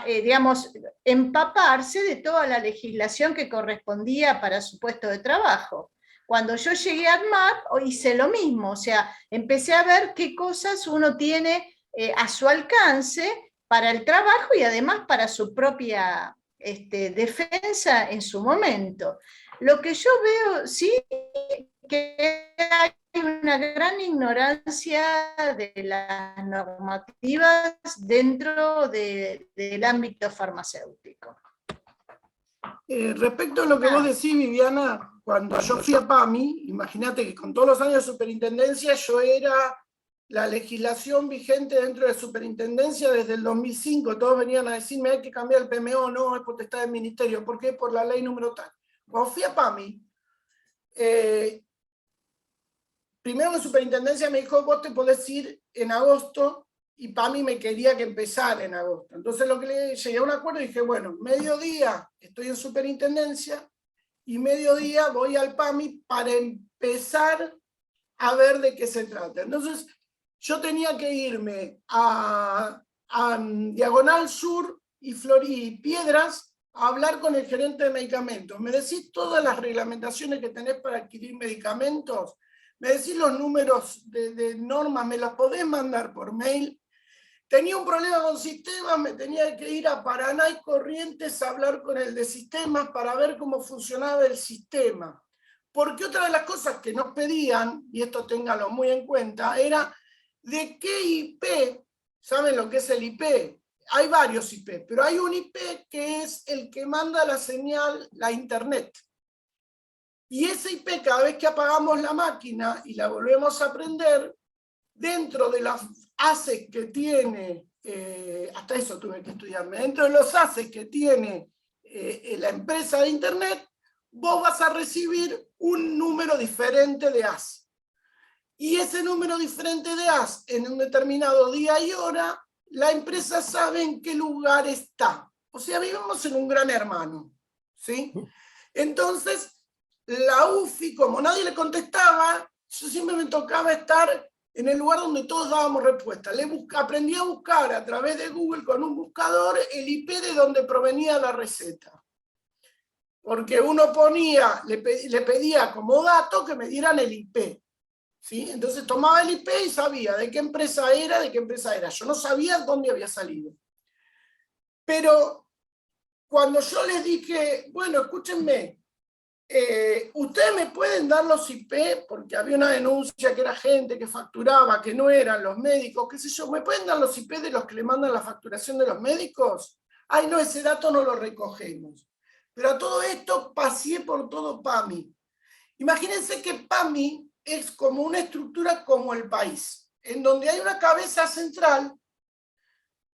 S3: digamos, empaparse de toda la legislación que correspondía para su puesto de trabajo. Cuando yo llegué a ADMAP hice lo mismo, o sea, empecé a ver qué cosas uno tiene a su alcance para el trabajo y además para su propia defensa en su momento. Lo que yo veo, sí, que hay una gran ignorancia de las normativas dentro del ámbito farmacéutico.
S2: Respecto a lo que vos decís, Viviana, cuando yo fui a PAMI, imagínate que con todos los años de superintendencia yo era la legislación vigente dentro de superintendencia desde el 2005, todos venían a decirme hay que cambiar el PMO, no, es potestad del ministerio, ¿por qué? Por la ley número tal. Cuando fui a PAMI, primero la superintendencia me dijo, vos te podés ir en agosto, y PAMI me quería que empezara en agosto. Entonces lo que llegué a un acuerdo y dije, bueno, mediodía estoy en superintendencia, y mediodía voy al PAMI para empezar a ver de qué se trata. Entonces yo tenía que irme a Diagonal Sur y Piedras a hablar con el gerente de medicamentos. Me decís todas las reglamentaciones que tenés para adquirir medicamentos, me decís los números de normas, me los podés mandar por mail. Tenía un problema con sistemas, me tenía que ir a Paraná y Corrientes a hablar con el de sistemas para ver cómo funcionaba el sistema. Porque otra de las cosas que nos pedían, y esto ténganlo muy en cuenta, era de qué IP, ¿saben lo que es el IP? Hay varios IP, pero hay un IP que es el que manda la señal, la internet. Y ese IP, cada vez que apagamos la máquina y la volvemos a prender, dentro de las ACES que tiene, hasta eso tuve que estudiarme, dentro de los ACES que tiene la empresa de internet, vos vas a recibir un número diferente de AS. Y ese número diferente de AS, en un determinado día y hora, la empresa sabe en qué lugar está. O sea, vivimos en un gran hermano, ¿sí? Entonces, la UFI, como nadie le contestaba, yo siempre me tocaba estar en el lugar donde todos dábamos respuesta. Aprendí a buscar a través de Google con un buscador el IP de donde provenía la receta. Porque uno ponía, le pedía como dato que me dieran el IP. ¿Sí? Entonces tomaba el IP y sabía de qué empresa era, Yo no sabía dónde había salido. Pero cuando yo les dije, bueno, escúchenme, ustedes me pueden dar los IP, porque había una denuncia que era gente que facturaba, que no eran los médicos, qué sé yo, ¿me pueden dar los IP de los que le mandan la facturación de los médicos? Ay, no, ese dato no lo recogemos. Pero a todo esto pasé por todo PAMI. Imagínense que PAMI es como una estructura como el país, en donde hay una cabeza central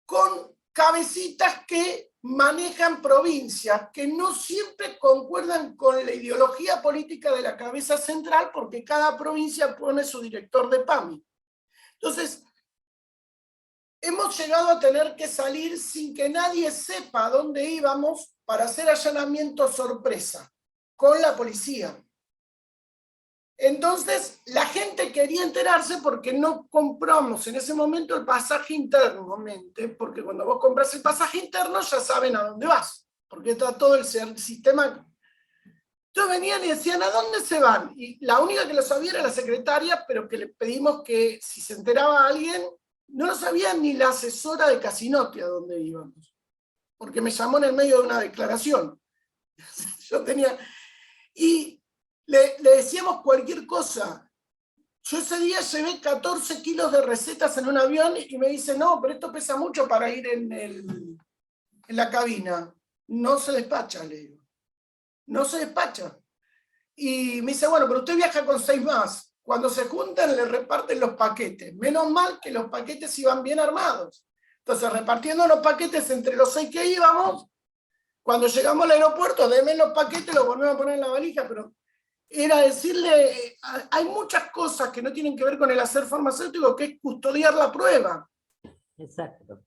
S2: con cabecitas que manejan provincias, que no siempre concuerdan con la ideología política de la cabeza central, porque cada provincia pone su director de PAMI. Entonces, hemos llegado a tener que salir sin que nadie sepa a dónde íbamos para hacer allanamientos sorpresa con la policía. Entonces, la gente quería enterarse porque no compramos en ese momento el pasaje internamente, porque cuando vos compras el pasaje interno ya saben a dónde vas, porque está todo el sistema. Entonces venían y decían, ¿a dónde se van? Y la única que lo sabía era la secretaria, pero que le pedimos que si se enteraba alguien, no lo sabía ni la asesora de Casinotti a dónde íbamos, porque me llamó en el medio de una declaración. Yo tenía... Y le decíamos cualquier cosa. Yo ese día llevé 14 kilos de recetas en un avión y me dice, no, pero esto pesa mucho para ir en la cabina. No se despacha, le digo. No se despacha. Y me dice, bueno, pero usted viaja con 6 más. Cuando se juntan le reparten los paquetes. Menos mal que los paquetes iban bien armados. Entonces, repartiendo los paquetes entre los 6 que íbamos, cuando llegamos al aeropuerto, denme los paquetes, los volvemos a poner en la valija, pero era decirle, hay muchas cosas que no tienen que ver con el hacer farmacéutico, que es custodiar la prueba.
S1: Exacto.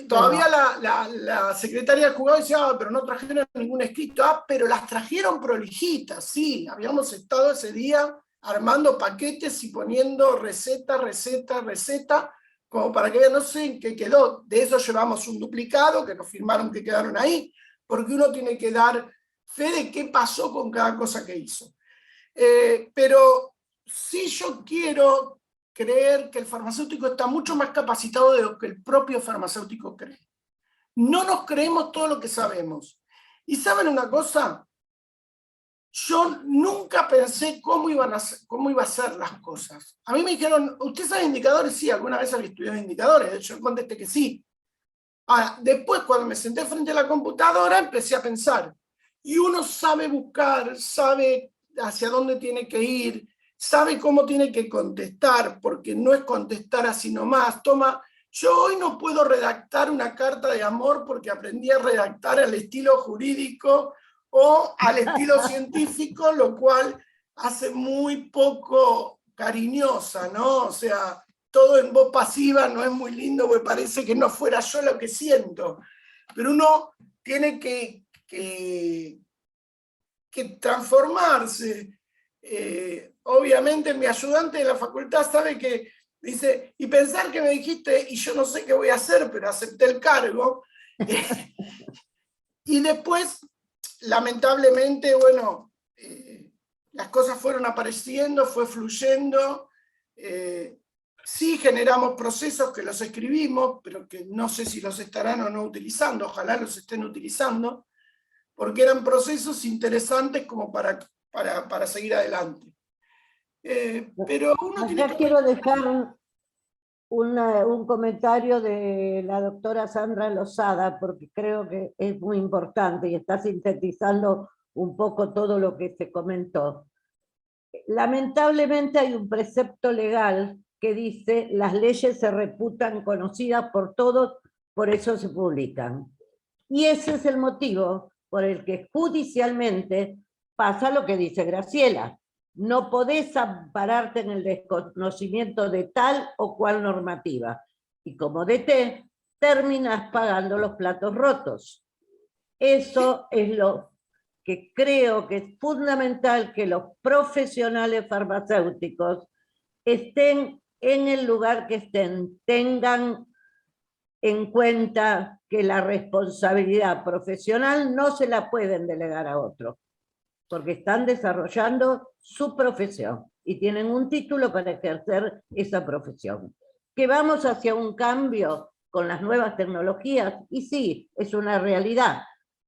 S2: Todavía la secretaria del juzgado decía, pero no trajeron ningún escrito. Pero las trajeron prolijitas, sí. Habíamos estado ese día armando paquetes y poniendo receta, como para que vean, no sé en qué quedó. De eso llevamos un duplicado, que nos firmaron que quedaron ahí, porque uno tiene que dar fe de qué pasó con cada cosa que hizo. Pero sí yo quiero creer que el farmacéutico está mucho más capacitado de lo que el propio farmacéutico cree. No nos creemos todo lo que sabemos. ¿Y saben una cosa? Yo nunca pensé cómo iba a ser las cosas. A mí me dijeron, ¿usted sabe indicadores? Sí, alguna vez había estudiado indicadores. De hecho, yo contesté que sí. Ahora, después, cuando me senté frente a la computadora, empecé a pensar. Y uno sabe buscar, sabe hacia dónde tiene que ir, sabe cómo tiene que contestar, porque no es contestar así nomás. Yo hoy no puedo redactar una carta de amor porque aprendí a redactar al estilo jurídico o al estilo científico, lo cual hace muy poco cariñosa, ¿no? O sea, todo en voz pasiva no es muy lindo, porque parece que no fuera yo lo que siento. Pero uno tiene que transformarse. Obviamente mi ayudante de la facultad sabe que dice, y pensar que me dijiste, y yo no sé qué voy a hacer, pero acepté el cargo. Y después, lamentablemente, bueno, las cosas fueron apareciendo, fue fluyendo. Sí generamos procesos que los escribimos, pero que no sé si los estarán o no utilizando, ojalá los estén utilizando, porque eran procesos interesantes como para seguir adelante. Pero uno tiene que...
S1: Quiero dejar un comentario de la doctora Sandra Lozada, porque creo que es muy importante y está sintetizando un poco todo lo que se comentó. Lamentablemente hay un precepto legal que dice las leyes se reputan conocidas por todos, por eso se publican. Y ese es el motivo por el que judicialmente pasa lo que dice Graciela. No podés ampararte en el desconocimiento de tal o cual normativa. Y como DT, terminás pagando los platos rotos. Eso es lo que creo que es fundamental, que los profesionales farmacéuticos estén en el lugar que estén, tengan en cuenta que la responsabilidad profesional no se la pueden delegar a otro, porque están desarrollando su profesión y tienen un título para ejercer esa profesión. Que vamos hacia un cambio con las nuevas tecnologías, y sí, es una realidad,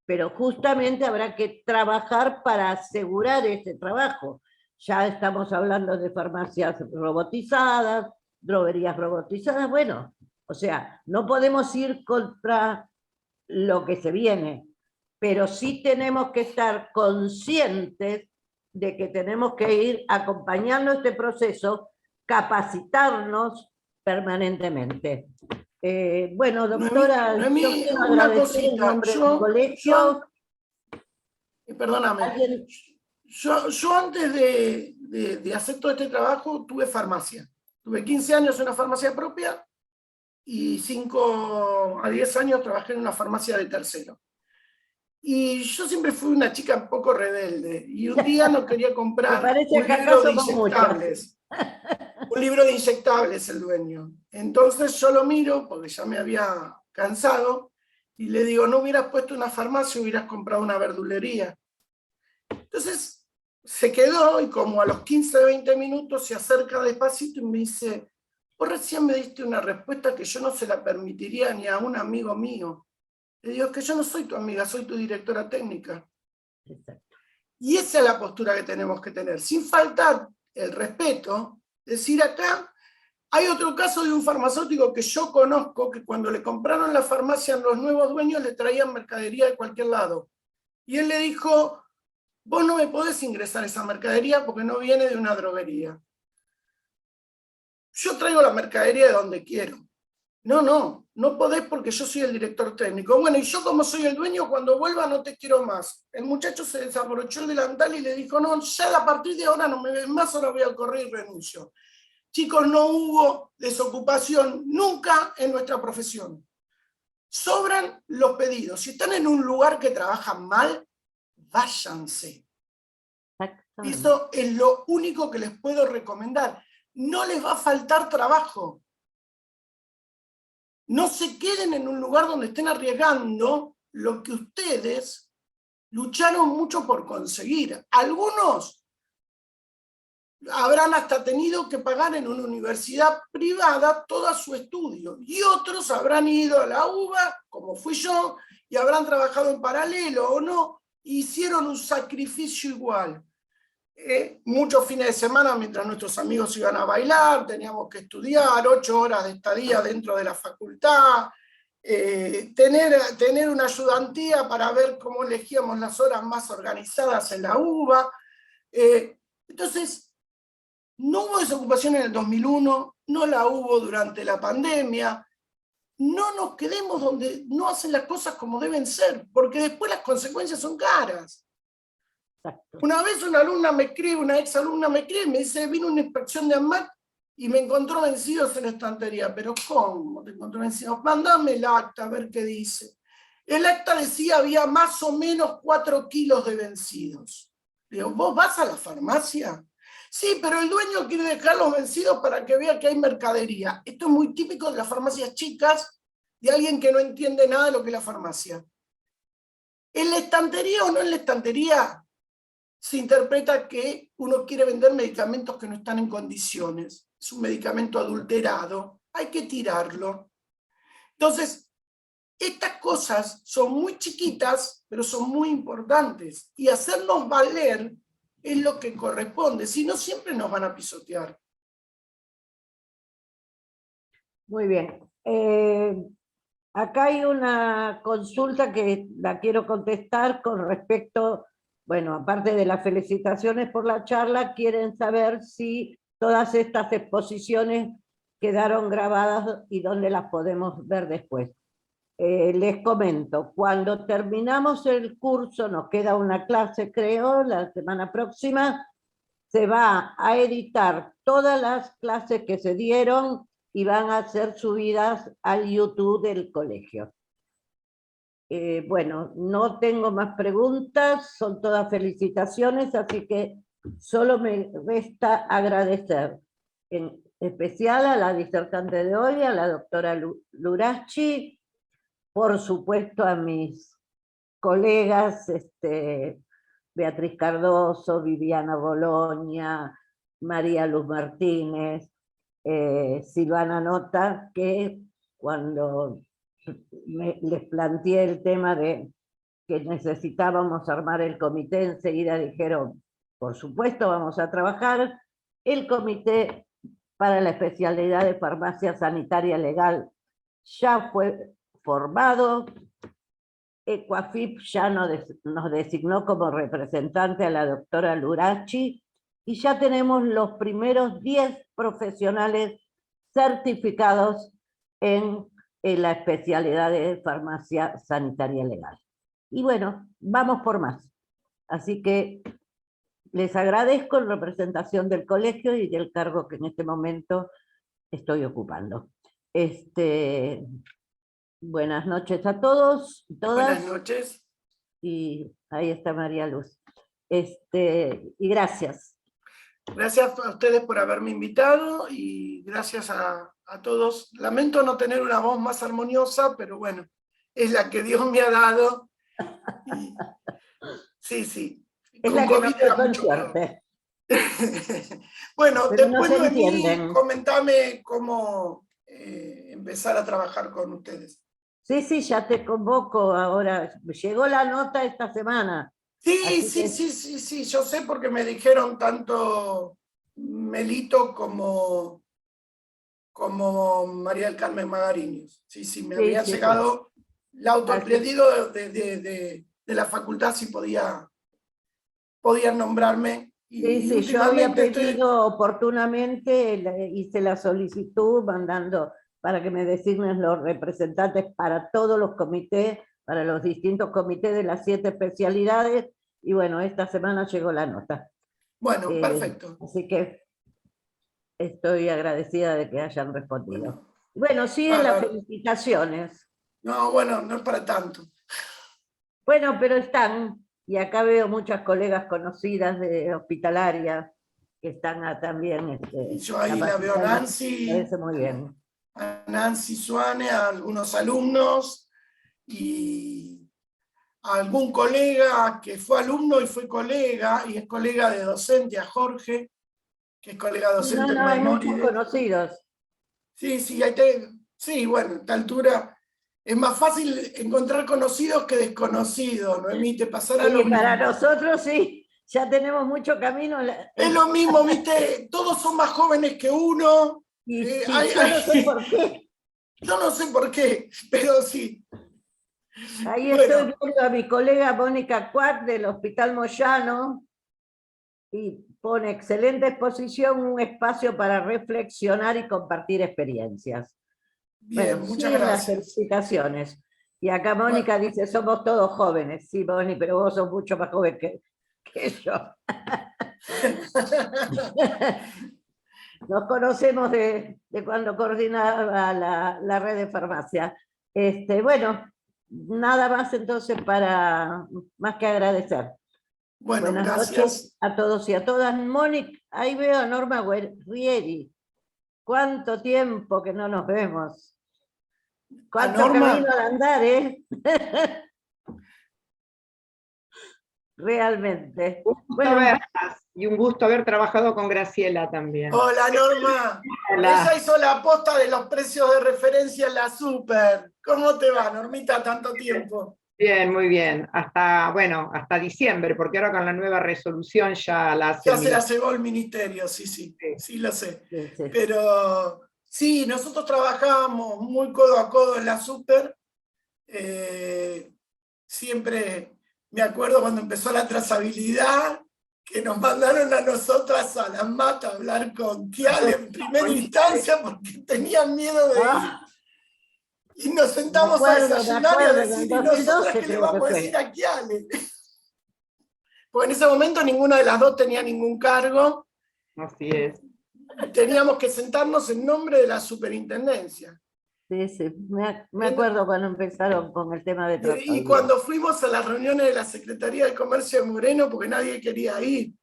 S1: pero justamente habrá que trabajar para asegurar ese trabajo. Ya estamos hablando de farmacias robotizadas, droguerías robotizadas, bueno, o sea, no podemos ir contra lo que se viene, pero sí tenemos que estar conscientes de que tenemos que ir acompañando este proceso, capacitarnos permanentemente. Bueno, doctora,
S2: Noemí,
S1: yo quiero
S2: una
S1: agradecer en
S2: cosita.
S1: nombre del colegio.
S2: Perdóname.
S1: ¿Alguien?
S2: Yo antes de hacer todo este trabajo tuve farmacia. Tuve 15 años en una farmacia propia y 5 a 10 años trabajé en una farmacia de tercero. Y yo siempre fui una chica un poco rebelde y un día no quería
S1: Me
S2: comprar
S1: parece
S2: un
S1: que acá
S2: libro de
S1: somos muchas.
S2: inyectables. Un libro de inyectables el dueño. Entonces yo lo miro porque ya me había cansado y le digo, no hubieras puesto una farmacia, hubieras comprado una verdulería. Entonces se quedó y como a los 15, 20 minutos se acerca despacito y me dice, vos recién me diste una respuesta que yo no se la permitiría ni a un amigo mío. Le digo, es que yo no soy tu amiga, soy tu directora técnica.
S1: Exacto.
S2: Y esa es la postura que tenemos que tener, sin faltar el respeto, decir acá, hay otro caso de un farmacéutico que yo conozco, que cuando le compraron la farmacia a los nuevos dueños le traían mercadería de cualquier lado. Y él le dijo, vos no me podés ingresar esa mercadería porque no viene de una droguería. Yo traigo la mercadería de donde quiero. No podés porque yo soy el director técnico. Bueno, y yo como soy el dueño, cuando vuelva no te quiero más. El muchacho se desabrochó el delantal y le dijo, no, ya a partir de ahora no me ves más, ahora voy al correo y renuncio. Chicos, no hubo desocupación nunca en nuestra profesión. Sobran los pedidos. Si están en un lugar que trabajan mal, váyanse. Eso es lo único que les puedo recomendar. No les va a faltar trabajo. No se queden en un lugar donde estén arriesgando lo que ustedes lucharon mucho por conseguir. Algunos habrán hasta tenido que pagar en una universidad privada todo su estudio, y otros habrán ido a la UBA, como fui yo, y habrán trabajado en paralelo o no, hicieron un sacrificio igual. Muchos fines de semana, mientras nuestros amigos iban a bailar, teníamos que estudiar, 8 horas de estadía dentro de la facultad, tener una ayudantía para ver cómo elegíamos las horas más organizadas en la UBA. Entonces, no hubo desocupación en el 2001, no la hubo durante la pandemia. No nos quedemos donde no hacen las cosas como deben ser, porque después las consecuencias son caras.
S1: Exacto.
S2: Una vez una alumna me escribe, una ex alumna me escribe, me dice, vino una inspección de ANMAT y me encontró vencidos en la estantería. Pero ¿cómo te encontró vencidos? Mándame el acta a ver qué dice. El acta decía había más o menos 4 kilos de vencidos. Digo, ¿vos vas a la farmacia? Sí, pero el dueño quiere dejar los vencidos para que vea que hay mercadería. Esto es muy típico de las farmacias chicas, de alguien que no entiende nada de lo que es la farmacia. ¿En la estantería o no en la estantería? Se interpreta que uno quiere vender medicamentos que no están en condiciones. Es un medicamento adulterado, hay que tirarlo. Entonces, estas cosas son muy chiquitas, pero son muy importantes. Y hacernos valer es lo que corresponde, si no siempre nos van a pisotear.
S1: Muy bien. Acá hay una consulta que la quiero contestar con respecto, bueno, aparte de las felicitaciones por la charla, quieren saber si todas estas exposiciones quedaron grabadas y dónde las podemos ver después. Les comento, cuando terminamos el curso, nos queda una clase, creo, la semana próxima, se va a editar todas las clases que se dieron y van a ser subidas al YouTube del colegio. Bueno, no tengo más preguntas, son todas felicitaciones, así que solo me resta agradecer en especial a la disertante de hoy, a la doctora Lurachi, por supuesto a mis colegas, Beatriz Cardoso, Viviana Bologna, María Luz Martínez, Silvana Nota, que cuando les planteé el tema de que necesitábamos armar el comité, enseguida dijeron, por supuesto vamos a trabajar. El comité para la especialidad de farmacia sanitaria legal ya fue formado. Ecuafip ya nos designó como representante a la doctora Lurachi y ya tenemos los primeros 10 profesionales certificados en en la especialidad de farmacia sanitaria legal. Y bueno, vamos por más. Así que les agradezco en representación del colegio y del cargo que en este momento estoy ocupando. Buenas noches a todos y todas.
S2: Buenas noches.
S1: Y ahí está María Luz. Y gracias.
S2: Gracias a ustedes por haberme invitado y gracias a todos. Lamento no tener una voz más armoniosa, pero bueno, es la que Dios me ha dado. Y, sí.
S1: Es la que nos tocó en suerte.
S2: Bueno,
S1: pero
S2: después
S1: no
S2: Noemí, comentame cómo empezar a trabajar con ustedes.
S1: Sí, ya te convoco ahora. Llegó la nota esta semana.
S2: Sí, yo sé porque me dijeron tanto Melito como María del Carmen Magariños. Sí, me había llegado el autopedido de la facultad si podían nombrarme.
S1: Sí, yo había pedido oportunamente, hice la solicitud mandando para que me designen los representantes para todos los comités, para los distintos comités de las 7 especialidades, y bueno, esta semana llegó la nota.
S2: Bueno, perfecto.
S1: Así que estoy agradecida de que hayan respondido. Bueno, siguen las felicitaciones.
S2: No, bueno, no es para tanto.
S1: Bueno, pero están, y acá veo muchas colegas conocidas de hospitalaria que están también.
S2: Yo ahí la veo a Nancy.
S1: Me parece muy bien.
S2: A Nancy Suane, a algunos alumnos y a algún colega que fue alumno y fue colega y es colega de docente, a Jorge, que es colega docente.
S1: No, hay muchos conocidos.
S2: Sí, bueno, a esta altura es más fácil encontrar conocidos que desconocidos, Noemí, te pasará lo mismo.
S1: Para nosotros sí, ya tenemos mucho camino.
S2: Es lo mismo, viste, todos son más jóvenes que uno.
S1: Yo no sé por qué.
S2: Yo no sé por qué, pero sí.
S1: Ahí estoy viendo a mi colega Mónica Cuac del Hospital Moyano y pone excelente exposición, un espacio para reflexionar y compartir experiencias.
S2: Bien, muchas gracias.
S1: Las felicitaciones. Y acá Mónica dice, somos todos jóvenes. Sí, Moni, pero vos sos mucho más joven que yo. Nos conocemos de cuando coordinaba la red de farmacia. Bueno, nada más entonces más que agradecer.
S2: Bueno,
S1: buenas noches a todos y a todas. Mónica, ahí veo a Norma Rieri. ¿Cuánto tiempo que no nos vemos? ¿Cuánto camino de andar, Realmente.
S4: Y un gusto haber trabajado con Graciela también.
S2: Hola, Norma.
S4: Hola.
S2: Ella hizo la aposta de los precios de referencia en la Super. ¿Cómo te va, Normita, tanto tiempo?
S4: Bien, muy bien. Hasta diciembre, porque ahora con la nueva resolución ya la hace.
S2: Ya se la cebó el ministerio, sí, lo sé. Sí. Pero sí, nosotros trabajamos muy codo a codo en la Super. Siempre me acuerdo cuando empezó la trazabilidad, que nos mandaron a nosotras a la mata a hablar con Tial en primera instancia porque tenían miedo de ir. Y nos sentamos a desayunar y a decir, ¿y nosotras qué le vamos a decir a Kiale? Porque en ese momento ninguna de las dos tenía ningún cargo.
S4: Así es.
S2: Teníamos que sentarnos en nombre de la superintendencia.
S1: Sí, me acuerdo cuando empezaron con el tema de tratamiento.
S2: Y cuando fuimos a las reuniones de la Secretaría de Comercio de Moreno, porque nadie quería ir.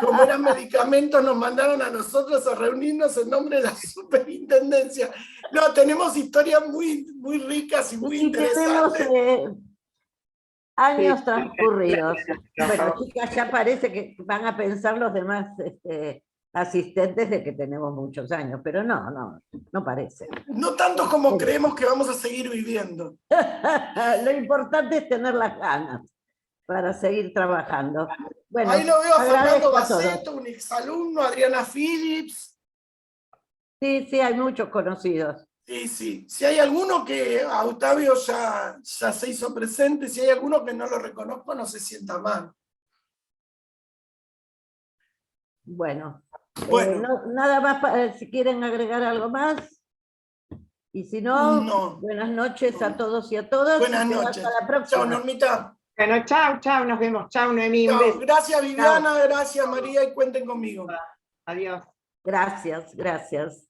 S2: Como eran medicamentos, nos mandaron a nosotros a reunirnos en nombre de la superintendencia. No, tenemos historias muy ricas y muy interesantes.
S1: Tenemos años transcurridos. Bueno, chicas, ya parece que van a pensar los demás asistentes de que tenemos muchos años, pero no parece.
S2: No tanto como creemos que vamos a seguir viviendo.
S1: Lo importante es tener las ganas para seguir trabajando. Bueno,
S2: ahí lo veo a Fernando Baceto, un exalumno, Adriana Phillips.
S1: Sí, hay muchos conocidos.
S2: Sí. Si hay alguno que a Octavio ya se hizo presente, si hay alguno que no lo reconozco, no se sienta mal.
S1: Bueno. Nada más si quieren agregar algo más. Y si no,
S2: No.
S1: buenas noches a todos y a todas.
S2: Buenas
S1: y será
S2: noches.
S1: hasta la próxima.
S2: Chao, Normita.
S4: Bueno, chao, nos vemos. Chao, Noemí. Un
S2: Chao.
S4: beso.
S2: Gracias, Viviana. Gracias, María. Y cuenten conmigo.
S4: Adiós.
S1: Gracias, gracias.